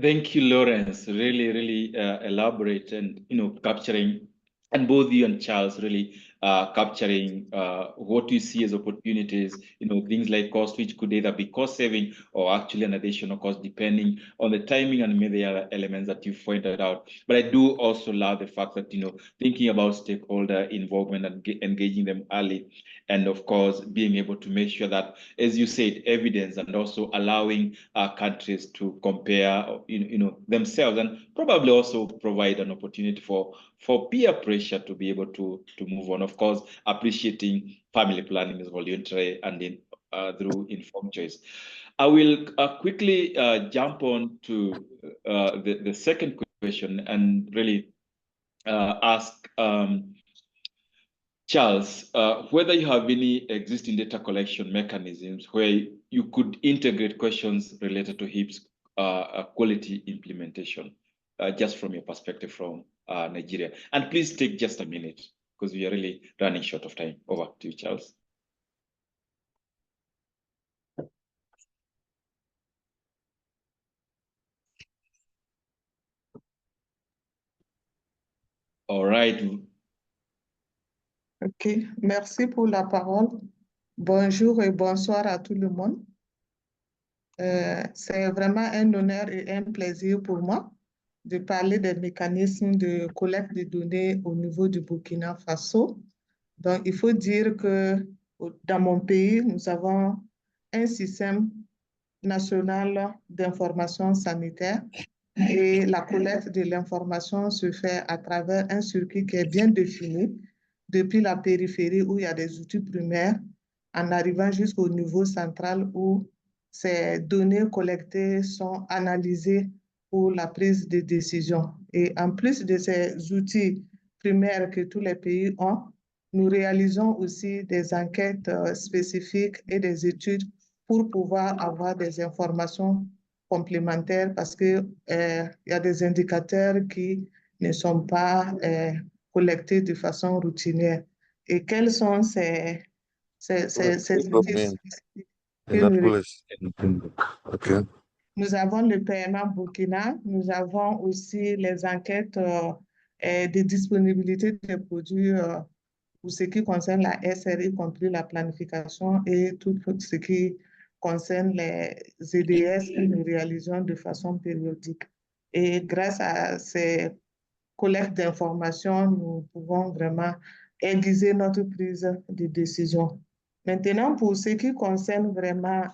[SPEAKER 7] Thank you, Lawrence. Really, really elaborate and capturing, and both you and Charles really capturing what you see as opportunities. Things like cost, which could either be cost saving or actually an additional cost, depending on the timing and many other elements that you pointed out. But I do also love the fact that thinking about stakeholder involvement and engaging them early, and of course being able to make sure that, as you said, evidence, and also allowing countries to compare themselves, and probably also provide an opportunity for peer pressure to be able to move on. Of course, appreciating family planning is voluntary and through informed choice. I will quickly jump on to the second question and really ask Charles, whether you have any existing data collection mechanisms where you could integrate questions related to HIPs quality implementation, just from your perspective from Nigeria. And please take just a minute, because we are really running short of time. Over to you, Charles. All right.
[SPEAKER 10] OK, merci pour la parole. Bonjour et bonsoir à tout le monde. C'est vraiment un honneur et un plaisir pour moi de parler des mécanismes de collecte de données au niveau du Burkina Faso. Donc, il faut dire que dans mon pays, nous avons un système national d'information sanitaire et la collecte de l'information se fait à travers un circuit qui est bien défini depuis la périphérie où il y a des outils primaires en arrivant jusqu'au niveau central où ces données collectées sont analysées pour la prise de décision. Et en plus de ces outils primaires que tous les pays ont, nous réalisons aussi des enquêtes spécifiques et des études pour pouvoir avoir des informations complémentaires parce qu'il y a des indicateurs qui ne sont pas collectés de façon routinière. Et quels sont ces outils spécifiques que nous avons le PMA Burkina, nous avons aussi les enquêtes de disponibilité des produits pour ce qui concerne la SRI, y compris la planification et tout ce qui concerne les EDS que nous réalisons de façon périodique. Et grâce à ces collectes d'informations, nous pouvons vraiment aiguiser notre prise de décision. Maintenant, pour ce qui concerne vraiment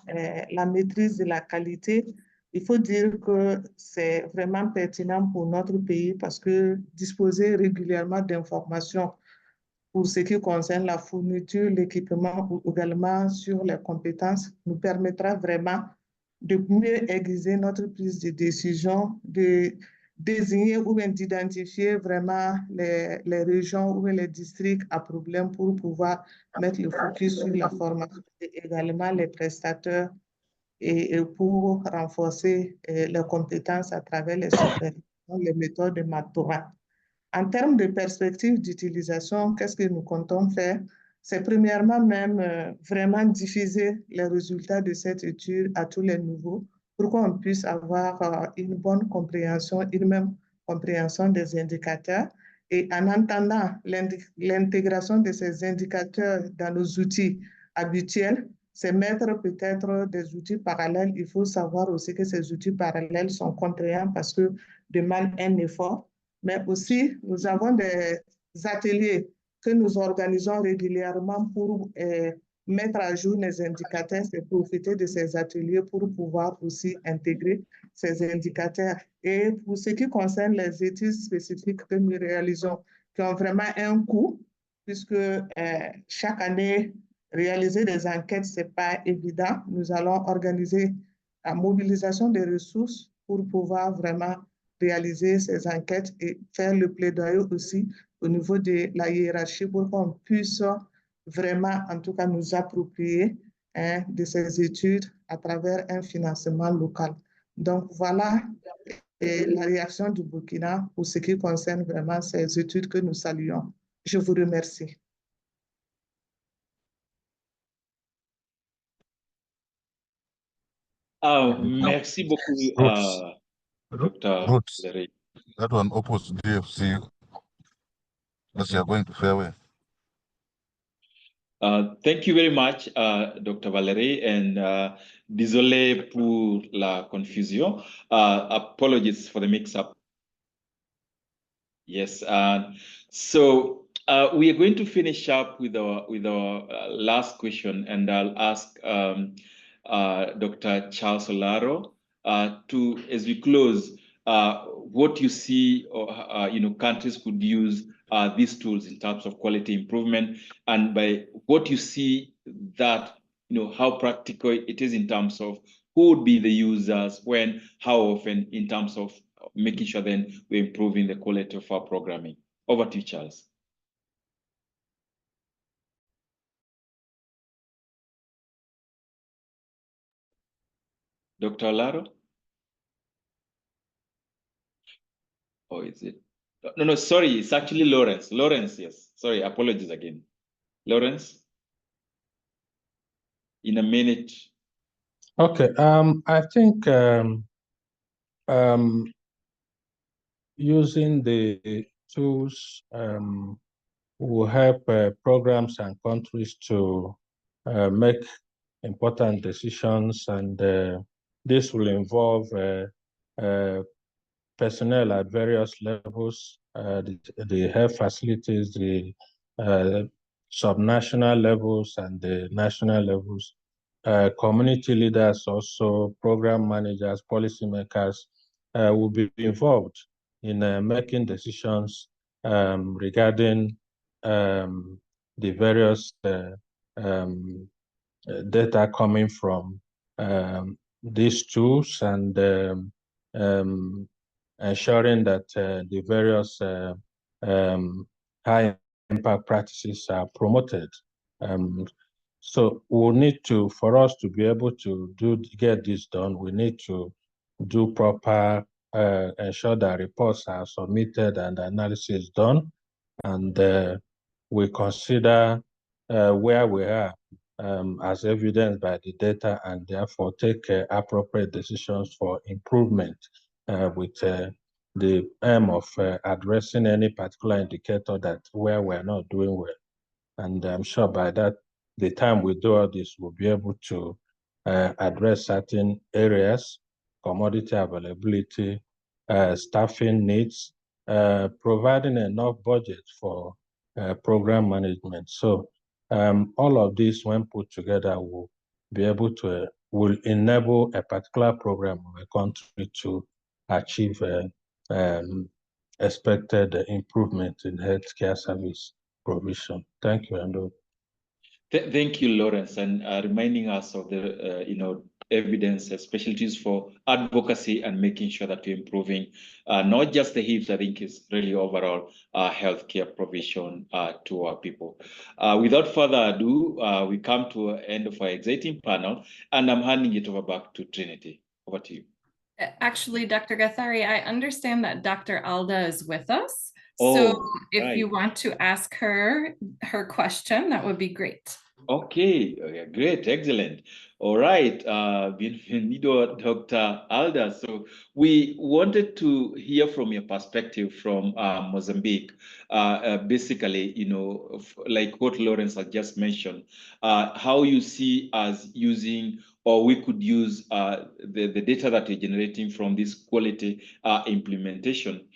[SPEAKER 10] la maîtrise de la qualité, il faut dire que c'est vraiment pertinent pour notre pays parce que disposer régulièrement d'informations pour ce qui concerne la fourniture, l'équipement ou également sur les compétences nous permettra vraiment de mieux aiguiser notre prise de décision, de désigner ou bien d'identifier vraiment les régions ou les districts à problème pour pouvoir mettre le focus sur la formation et également les prestataires et pour renforcer les compétences à travers les supervisions, les méthodes de mentorat. En termes de perspectives d'utilisation, qu'est-ce que nous comptons faire? C'est premièrement même vraiment diffuser les résultats de cette étude à tous les niveaux pour qu'on puisse avoir une bonne compréhension, une même compréhension des indicateurs. Et en entendant l'intégration de ces indicateurs dans nos outils habituels, c'est mettre peut-être des outils parallèles. Il faut savoir aussi que ces outils parallèles sont contraignants parce que demandent un effort. Mais aussi, nous avons des ateliers que nous organisons régulièrement pour mettre à jour les indicateurs et profiter de ces ateliers pour pouvoir aussi intégrer ces indicateurs. Et pour ce qui concerne les études spécifiques que nous réalisons, qui ont vraiment un coût, puisque chaque année, réaliser des enquêtes, ce n'est pas évident. Nous allons organiser la mobilisation des ressources pour pouvoir vraiment réaliser ces enquêtes et faire le plaidoyer aussi au niveau de la hiérarchie pour qu'on puisse vraiment, en tout cas, nous approprier de ces études à travers un financement local. Donc, voilà la réaction du Burkina pour ce qui concerne vraiment ces études que nous saluons. Je vous remercie.
[SPEAKER 7] Merci beaucoup, Dr.
[SPEAKER 8] Roots,
[SPEAKER 7] Valerie.
[SPEAKER 8] that one opposed DFC as you are going to farewell.
[SPEAKER 7] Thank you very much, Dr. Valerie, and désolé pour la confusion. Apologies for the mix-up. Yes, so we are going to finish up with our last question, and I'll ask Dr. Charles Olaro to, as we close, what you see, or countries could use these tools in terms of quality improvement, and by what you see that how practical it is in terms of who would be the users, when, how often, in terms of making sure then we're improving the quality of our programming. Over to you, Charles. Dr. Olaro? Or is it? No, sorry, it's actually Lawrence. Lawrence, yes. Sorry, apologies again. Lawrence? In a minute.
[SPEAKER 9] Okay, I think using the tools will help programs and countries to make important decisions, and this will involve personnel at various levels, the health facilities, the subnational levels and the national levels, community leaders, also program managers, policymakers will be involved in making decisions regarding the various data coming from these tools, and ensuring that the various high impact practices are promoted. So we'll need to, for us to be able to get this done, we need to do proper, ensure that reports are submitted and analysis done, and we consider where we are as evidenced by the data, and therefore take appropriate decisions for improvement with the aim of addressing any particular indicator that where we're not doing well. And I'm sure by that, the time we do all this, we'll be able to address certain areas, commodity availability, staffing needs, providing enough budget for program management. So all of this, when put together, will be able to, will enable a particular program of a country to achieve expected improvement in healthcare service provision. Thank you, Andrew.
[SPEAKER 7] Thank you, Lawrence, and reminding us of the evidence, specialties for advocacy and making sure that we're improving not just the HIPs, I think is really overall healthcare provision to our people. Without further ado, we come to the end of our exciting panel, and I'm handing it over back to Trinity. Over to you.
[SPEAKER 1] Actually, Dr. Gathari, I understand that Dr. Alda is with us. So if you want to ask her question, that would be great.
[SPEAKER 7] Okay, great, excellent. All right, bienvenido, Dr. Alda. So we wanted to hear from your perspective from Mozambique. Basically, like what Lawrence had just mentioned, how you see us using, or we could use the data that we're generating from this quality implementation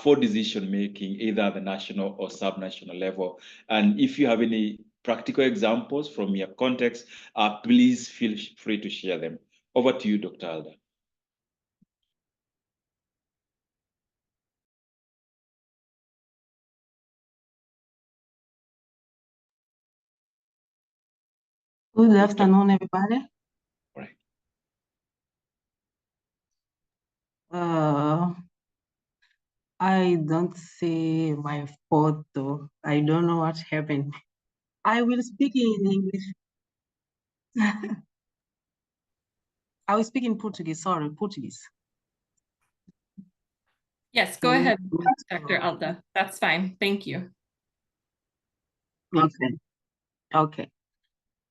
[SPEAKER 7] for decision making, either at the national or subnational level. And if you have any practical examples from your context, please feel free to share them. Over to you, Dr. Alda.
[SPEAKER 11] Good afternoon, everybody.
[SPEAKER 7] Right.
[SPEAKER 11] I don't see my photo. I don't know what happened. I will speak in English. I will speak in Portuguese. Sorry, Portuguese.
[SPEAKER 1] Yes, go ahead, Dr. Alda. That's fine. Thank you.
[SPEAKER 11] Ok, ok.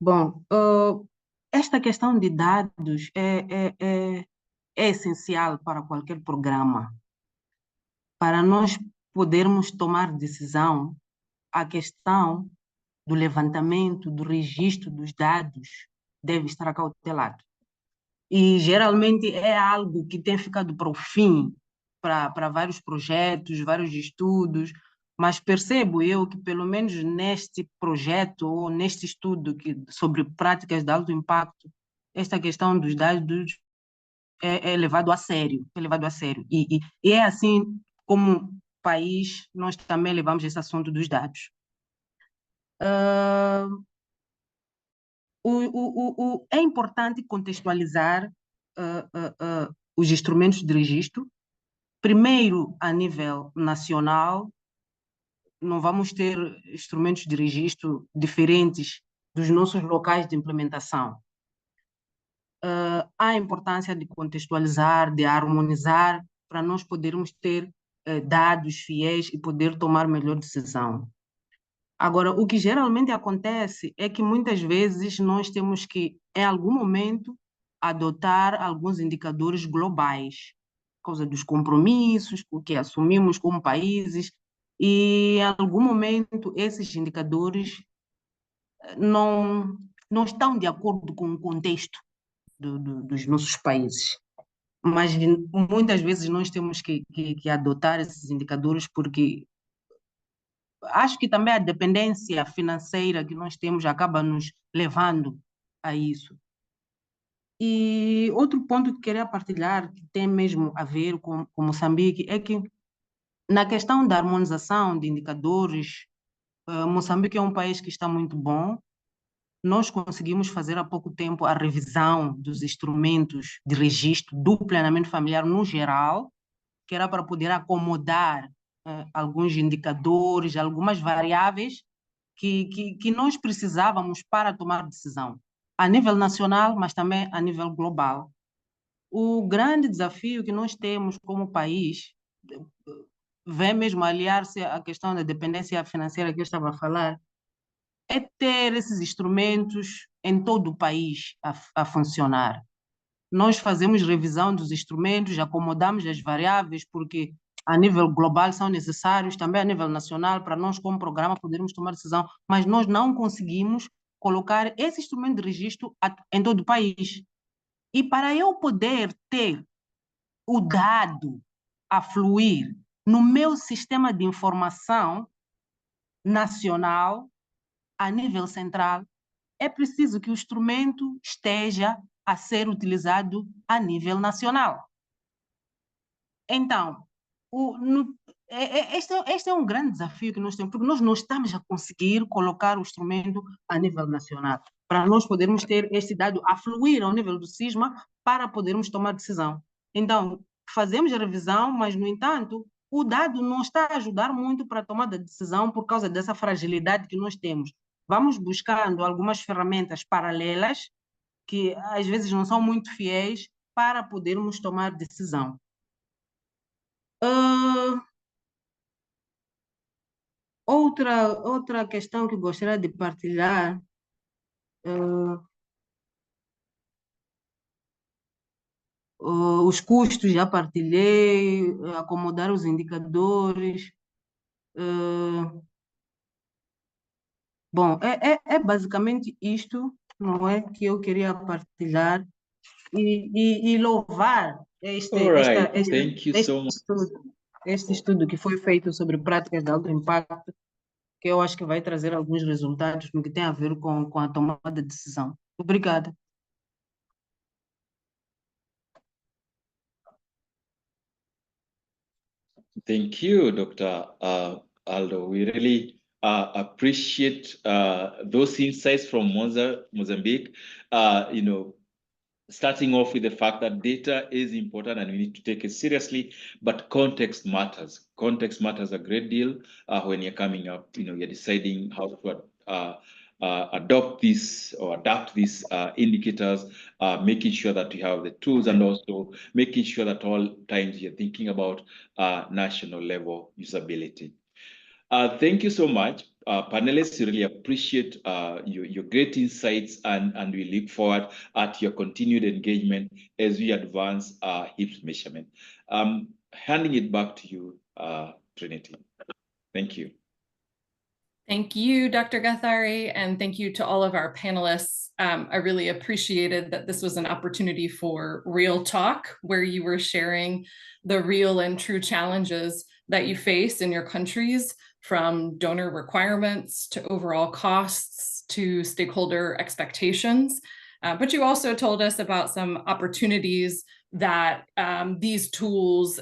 [SPEAKER 11] Bom, esta questão de dados é essencial para qualquer programa. Para nós podermos tomar decisão, a questão do levantamento, do registro dos dados deve estar acautelado. E geralmente é algo que tem ficado para o fim, para vários projetos, vários estudos, mas percebo eu que pelo menos neste projeto ou neste estudo sobre práticas de alto impacto, esta questão dos dados é levado a sério, é levado a sério. E é assim como país, nós também levamos esse assunto dos dados. É importante contextualizar os instrumentos de registro. Primeiro, a nível nacional, não vamos ter instrumentos de registro diferentes dos nossos locais de implementação. Há a importância de contextualizar, de harmonizar, para nós podermos ter dados fiéis e poder tomar melhor decisão. Agora, o que geralmente acontece é que muitas vezes nós temos que, em algum momento, adotar alguns indicadores globais, por causa dos compromissos, o que assumimos como países, e em algum momento esses indicadores não estão de acordo com o contexto dos nossos países. Mas muitas vezes nós temos que adotar esses indicadores porque acho que também a dependência financeira que nós temos acaba nos levando a isso. E outro ponto que queria partilhar, que tem mesmo a ver com Moçambique, é que na questão da harmonização de indicadores, Moçambique é um país que está muito bom. Nós conseguimos fazer há pouco tempo a revisão dos instrumentos de registro do planeamento familiar no geral, que era para poder acomodar alguns indicadores, algumas variáveis que nós precisávamos para tomar decisão, a nível nacional, mas também a nível global. O grande desafio que nós temos como país vem mesmo aliar-se à questão da dependência financeira que eu estava a falar, é ter esses instrumentos em todo o país a funcionar. Nós fazemos revisão dos instrumentos, acomodamos as variáveis, porque a nível global são necessários, também a nível nacional, para nós como programa podermos tomar decisão, mas nós não conseguimos colocar esse instrumento de registro em todo o país. E para eu poder ter o dado a fluir no meu sistema de informação nacional, a nível central, é preciso que o instrumento esteja a ser utilizado a nível nacional. Então, este é um grande desafio que nós temos, porque nós não estamos a conseguir colocar o instrumento a nível nacional, para nós podermos ter este dado a fluir ao nível do SISMA para podermos tomar decisão. Então, fazemos a revisão, mas, no entanto, o dado não está a ajudar muito para a tomada de decisão por causa dessa fragilidade que nós temos. Vamos buscando algumas ferramentas paralelas, que às vezes não são muito fiéis, para podermos tomar decisão. Outra questão que gostaria de partilhar, os custos já partilhei, acomodar os indicadores. Bom, é basicamente isto, não é, que eu queria partilhar e louvar este estudo que foi feito sobre práticas de alto impacto, que eu acho que vai trazer alguns resultados no que tem a ver com a tomada de decisão. Obrigada.
[SPEAKER 7] Thank you, Dr. Aldo. We really appreciate those insights from Mozambique. Starting off with the fact that data is important and we need to take it seriously, but context matters. Context matters a great deal when you're coming up, you're deciding how to adopt this or adapt these indicators, making sure that you have the tools, and also making sure that all times you're thinking about national level usability. Thank you so much. Panelists, we really appreciate your great insights, and we look forward at your continued engagement as we advance HIPs measurement. Handing it back to you, Trinity. Thank you.
[SPEAKER 1] Thank you, Dr. Gathari, and thank you to all of our panelists. I really appreciated that this was an opportunity for real talk, where you were sharing the real and true challenges that you face in your countries, from donor requirements to overall costs to stakeholder expectations. But you also told us about some opportunities that these tools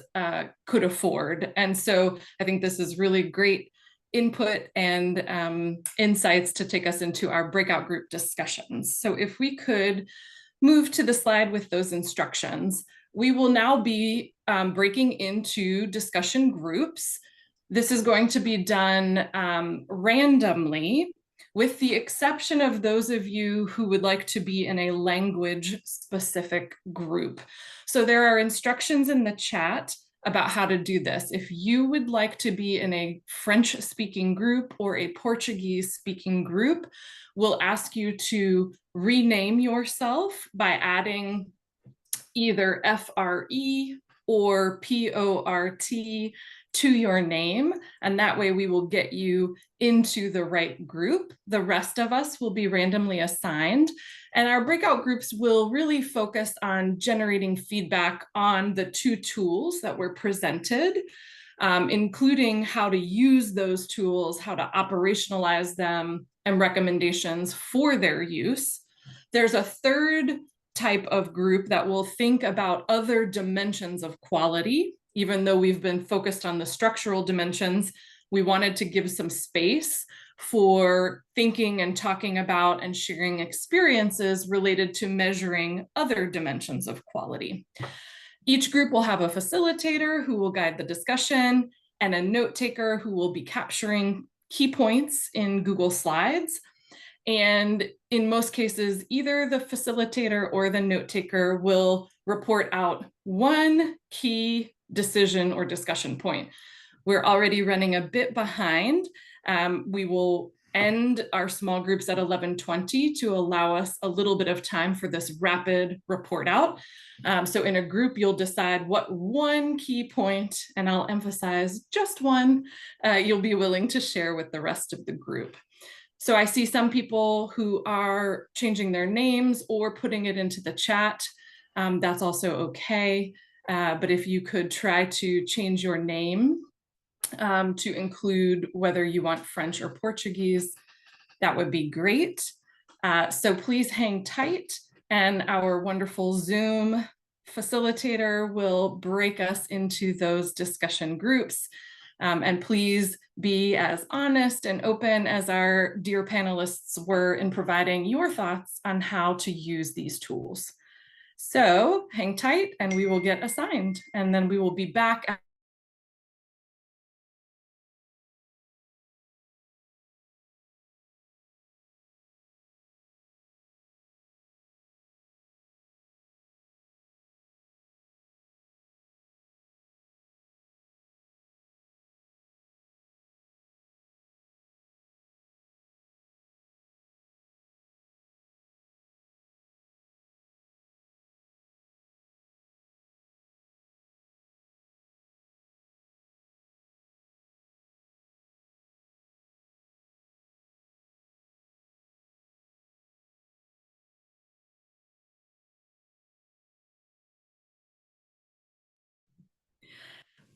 [SPEAKER 1] could afford. And so I think this is really great input and insights to take us into our breakout group discussions. So if we could move to the slide with those instructions, we will now be breaking into discussion groups. This is going to be done randomly, with the exception of those of you who would like to be in a language-specific group. So there are instructions in the chat about how to do this. If you would like to be in a French-speaking group or a Portuguese-speaking group, we'll ask you to rename yourself by adding either FRE or PORT to your name, and that way we will get you into the right group. The rest of us will be randomly assigned, and our breakout groups will really focus on generating feedback on the two tools that were presented, including how to use those tools, how to operationalize them, and recommendations for their use. There's a third type of group that will think about other dimensions of quality. Even though we've been focused on the structural dimensions, we wanted to give some space for thinking and talking about and sharing experiences related to measuring other dimensions of quality. Each group will have a facilitator who will guide the discussion and a note taker who will be capturing key points in Google Slides. And in most cases, either the facilitator or the note taker will report out one key decision or discussion point. We're already running a bit behind. We will end our small groups at 11:20 to allow us a little bit of time for this rapid report out. So in a group, you'll decide what one key point, and I'll emphasize just one, you'll be willing to share with the rest of the group. So I see some people who are changing their names or putting it into the chat. That's also okay. But if you could try to change your name to include whether you want French or Portuguese, that would be great. So please hang tight, and our wonderful Zoom facilitator will break us into those discussion groups. And please be as honest and open as our dear panelists were in providing your thoughts on how to use these tools. So hang tight and we will get assigned, and then we will be back.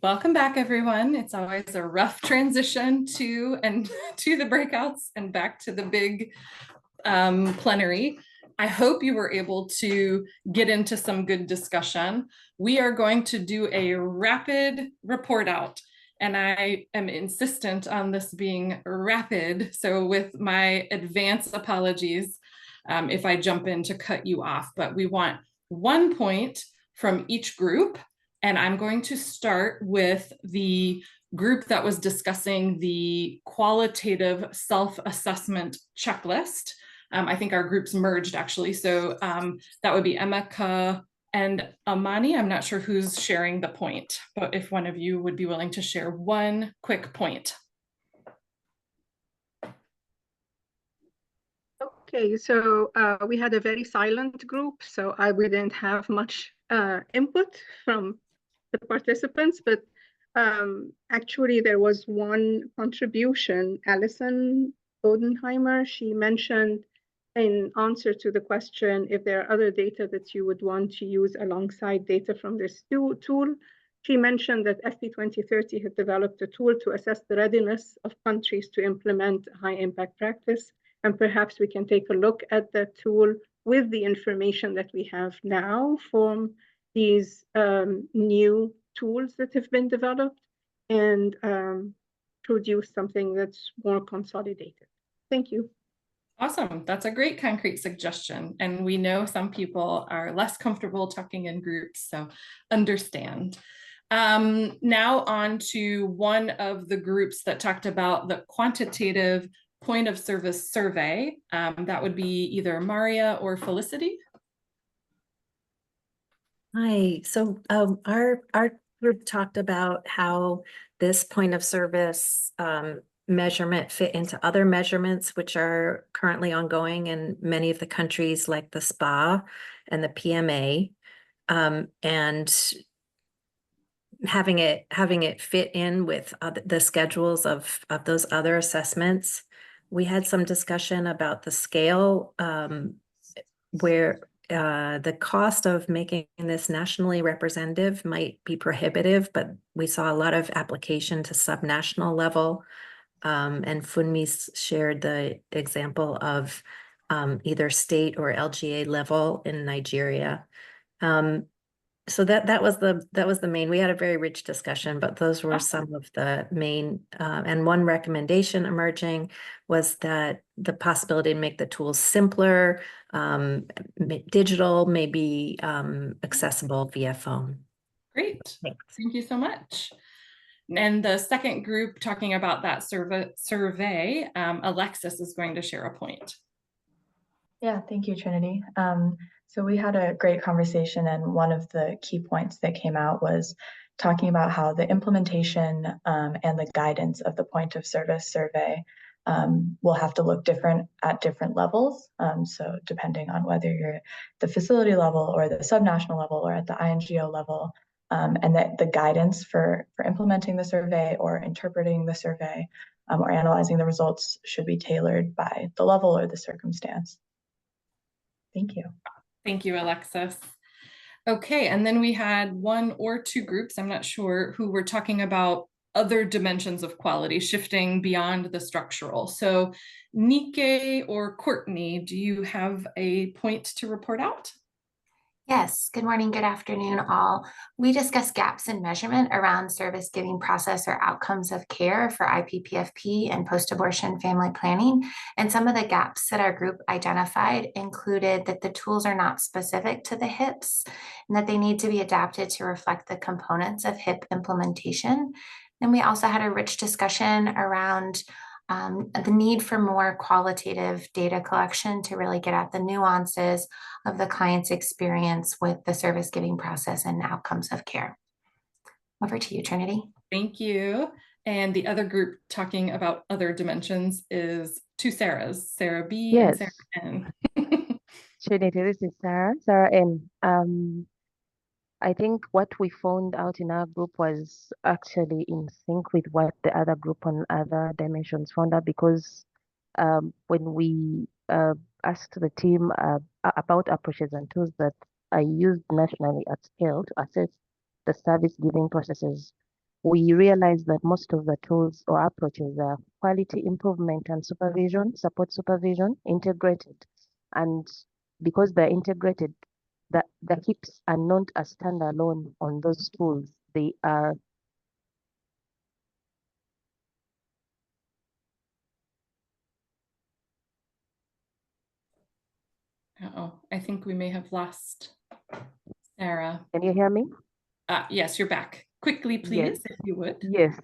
[SPEAKER 1] Welcome back, everyone. It's always a rough transition to the breakouts and back to the big plenary. I hope you were able to get into some good discussion. We are going to do a rapid report out, and I am insistent on this being rapid. So with my advance apologies, if I jump in to cut you off, but we want 1 point from each group. And I'm going to start with the group that was discussing the qualitative self-assessment checklist. I think our groups merged actually. So that would be Emeka and Amani. I'm not sure who's sharing the point, but if one of you would be willing to share one quick point.
[SPEAKER 12] Okay, so we had a very silent group, so I wouldn't have much input from the participants, but actually there was one contribution. Alison Bodenheimer, she mentioned in answer to the question if there are other data that you would want to use alongside data from this tool. She mentioned that FP 2030 had developed a tool to assess the readiness of countries to implement a high impact practice. And perhaps we can take a look at that tool with the information that we have now from these new tools that have been developed and produce something that's more consolidated. Thank you.
[SPEAKER 1] Awesome. That's a great concrete suggestion. And we know some people are less comfortable talking in groups, so understand. Now on to one of the groups that talked about the quantitative point of service survey. That would be either Maria or Felicity.
[SPEAKER 13] Hi, so our group talked about how this point of service measurement fit into other measurements which are currently ongoing in many of the countries like the SPA and the PMA, and having it fit in with the schedules of those other assessments. We had some discussion about the scale where the cost of making this nationally representative might be prohibitive, but we saw a lot of application to subnational level. And Funmi shared the example of either state or LGA level in Nigeria. So that was the main. We had a very rich discussion, but those were some of the main. And one recommendation emerging was that the possibility to make the tools simpler, digital, maybe accessible via phone.
[SPEAKER 1] Great, thank you so much. And the second group talking about that survey, Alexis is going to share a point.
[SPEAKER 14] Yeah, thank you, Trinity. So we had a great conversation, and one of the key points that came out was talking about how the implementation and the guidance of the point of service survey will have to look different at different levels. So depending on whether you're at the facility level or the subnational level or at the INGO level, and that the guidance for implementing the survey or interpreting the survey or analyzing the results should be tailored by the level or the circumstance. Thank you.
[SPEAKER 1] Thank you, Alexis. Okay, and then we had one or two groups, I'm not sure, who were talking about other dimensions of quality, shifting beyond the structural. So Nike or Courtney, do you have a point to report out?
[SPEAKER 15] Yes, good morning, good afternoon, all. We discussed gaps in measurement around service giving process or outcomes of care for IPPFP and post-abortion family planning. And some of the gaps that our group identified included that the tools are not specific to the HIPs and that they need to be adapted to reflect the components of HIP implementation. And we also had a rich discussion around the need for more qualitative data collection to really get at the nuances of the client's experience with the service giving process and outcomes of care. Over to you, Trinity.
[SPEAKER 1] Thank you. And the other group talking about other dimensions is two Sarahs, Sarah B and Sarah N.
[SPEAKER 16] Trinity, this is Sarah N. I think what we found out in our group was actually in sync with what the other group on other dimensions found out, because when we asked the team about approaches and tools that are used nationally at scale to assess the service giving processes, we realized that most of the tools or approaches are quality improvement and supervision, support supervision, integrated. And because they're integrated, the HIPs are not a standalone on those tools. They are
[SPEAKER 1] Uh-oh, I think we may have lost Sarah.
[SPEAKER 16] Can you hear me?
[SPEAKER 1] Yes, you're back. Quickly,
[SPEAKER 16] Yes,
[SPEAKER 1] please, if you would.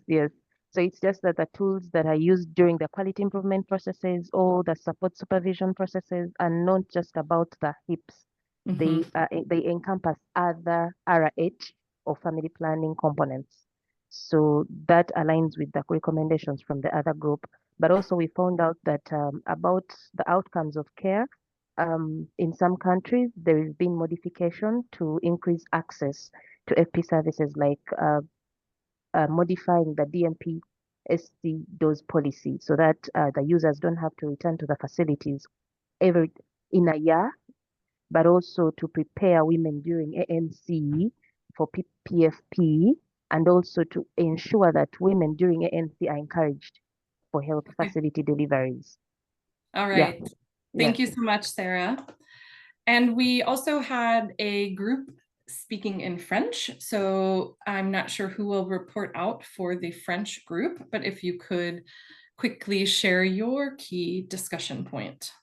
[SPEAKER 16] yes. So it's just that the tools that are used during the quality improvement processes or the support supervision processes are not just about the HIPs. They encompass other RH or family planning components. So that aligns with the recommendations from the other group. But also we found out that about the outcomes of care, in some countries, there has been modification to increase access to FP services like modifying the DMP SC dose policy so that the users don't have to return to the facilities in a year, but also to prepare women during ANC for PPFP, and also to ensure that women during ANC are encouraged for health facility deliveries.
[SPEAKER 1] All right. Thank you so much, Sarah. And we also had a group speaking in French. So I'm not sure who will report out for the French group, but if you could quickly share your key discussion point.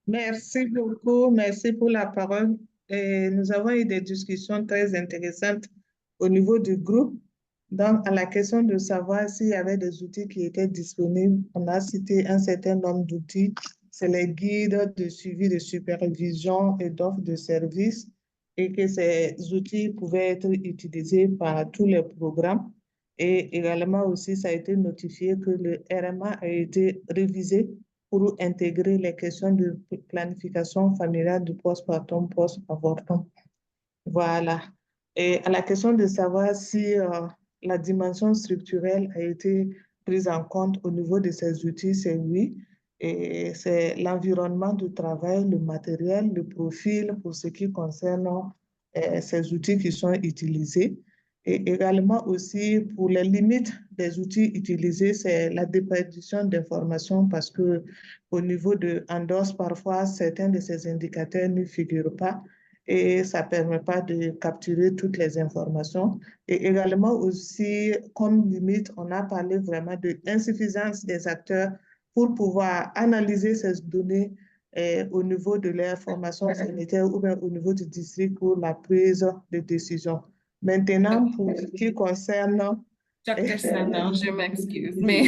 [SPEAKER 10] Merci beaucoup, merci pour la parole. Nous avons eu des discussions très intéressantes au niveau du groupe. Donc, à la question de savoir s'il y avait des outils qui étaient disponibles, on a cité un certain nombre d'outils. C'est les guides de suivi de supervision et d'offres de services, et que ces outils pouvaient être utilisés par tous les programmes. Et également aussi, ça a été notifié que le RMA a été révisé pour intégrer les questions de planification familiale du postpartum, post-avortum. Voilà. Et à la question de savoir si la dimension structurelle a été prise en compte au niveau de ces outils, c'est oui. Et c'est l'environnement de travail, le matériel, le profil pour ce qui concerne ces outils qui sont utilisés. Et également aussi pour les limites des outils utilisés, c'est la déperdition d'informations parce que au niveau de Endos, parfois, certains de ces indicateurs ne figurent pas et ça ne permet pas de capturer toutes les informations. Et également aussi, comme limite, on a parlé vraiment de l'insuffisance des acteurs pour pouvoir analyser ces données au niveau de leur formation sanitaire ou bien au niveau du district pour la prise de décision. Maintenant, pour ce qui concerne...
[SPEAKER 1] Dr. Sano, je m'excuse, mais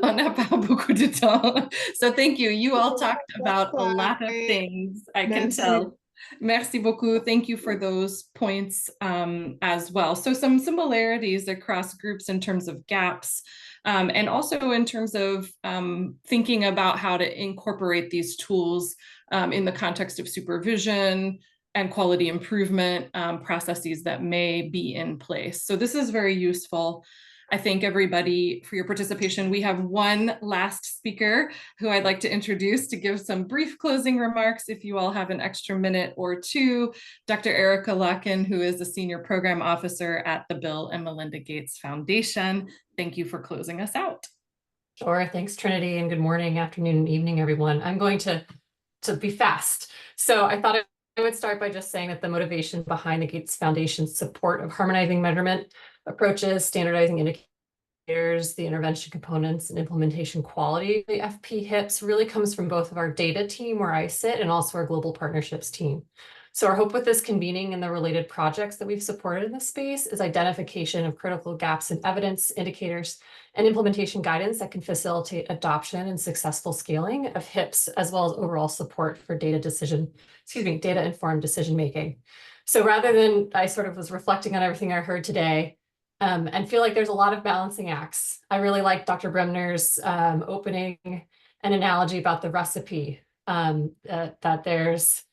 [SPEAKER 1] on n'a pas beaucoup de temps. So thank you. You all talked about a lot of things, I can tell. Merci beaucoup. Thank you for those points as well. So some similarities across groups in terms of gaps, and also in terms of thinking about how to incorporate these tools in the context of supervision and quality improvement processes that may be in place. So this is very useful. I thank everybody for your participation. We have one last speaker who I'd like to introduce to give some brief closing remarks if you all have an extra minute or two. Dr. Erica Larkin, who is a Senior Program Officer at the Bill and Melinda Gates Foundation. Thank you for closing us out.
[SPEAKER 17] Sure, thanks Trinity, and good morning, afternoon, and evening, everyone. I'm going to be fast. So I thought I would start by just saying that the motivation behind the Gates Foundation's support of harmonizing measurement approaches, standardizing indicators, the intervention components, and implementation quality of the FP-HIPs really comes from both of our data team, where I sit, and also our global partnerships team. So our hope with this convening and the related projects that we've supported in this space is identification of critical gaps in evidence, indicators, and implementation guidance that can facilitate adoption and successful scaling of HIPs, as well as overall support for data-informed decision-making. So rather than, I sort of was reflecting on everything I heard today and feel like there's a lot of balancing acts. I really like Dr. Bremner's opening an analogy about the recipe, that there's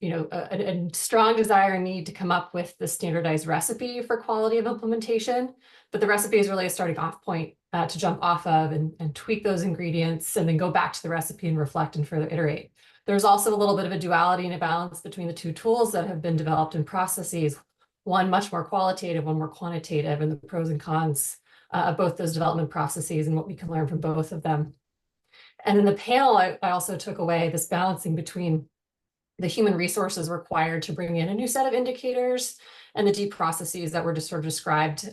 [SPEAKER 17] a strong desire and need to come up with the standardized recipe for quality of implementation, but the recipe is really a starting off point to jump off of and tweak those ingredients and then go back to the recipe and reflect and further iterate. There's also a little bit of a duality and a balance between the two tools that have been developed in processes, one much more qualitative, one more quantitative, and the pros and cons of both those development processes and what we can learn from both of them. And in the panel, I also took away this balancing between the human resources required to bring in a new set of indicators and the deep processes that were just sort of described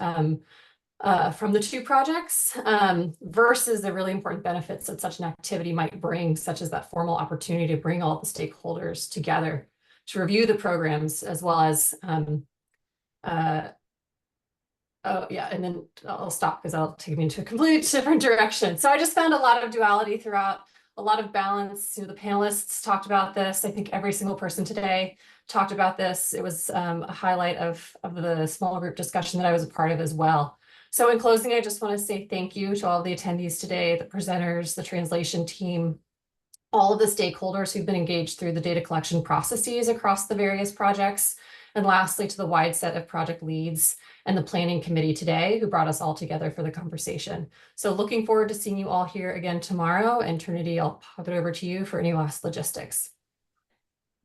[SPEAKER 17] from the two projects versus the really important benefits that such an activity might bring, such as that formal opportunity to bring all the stakeholders together to review the programs, as well as oh yeah, and then I'll stop because I'll take me into a completely different direction. So I just found a lot of duality throughout, a lot of balance. You know, the panelists talked about this. I think every single person today talked about this. It was a highlight of the small group discussion that I was a part of as well. So in closing, I just want to say thank you to all of the attendees today, the presenters, the translation team, all of the stakeholders who've been engaged through the data collection processes across the various projects. And lastly, to the wide set of project leads and the planning committee today who brought us all together for the conversation. So looking forward to seeing you all here again tomorrow. And Trinity, I'll pop it over to you for any last logistics.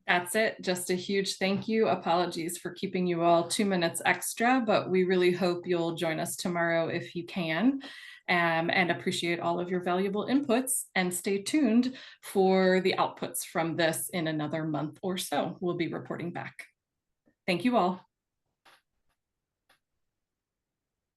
[SPEAKER 1] That's it. Just a huge thank you. Apologies for keeping you all 2 minutes extra, but we really hope you'll join us tomorrow if you can, and appreciate all of your valuable inputs, and stay tuned for the outputs from this in another month or so. We'll be reporting back. Thank you all.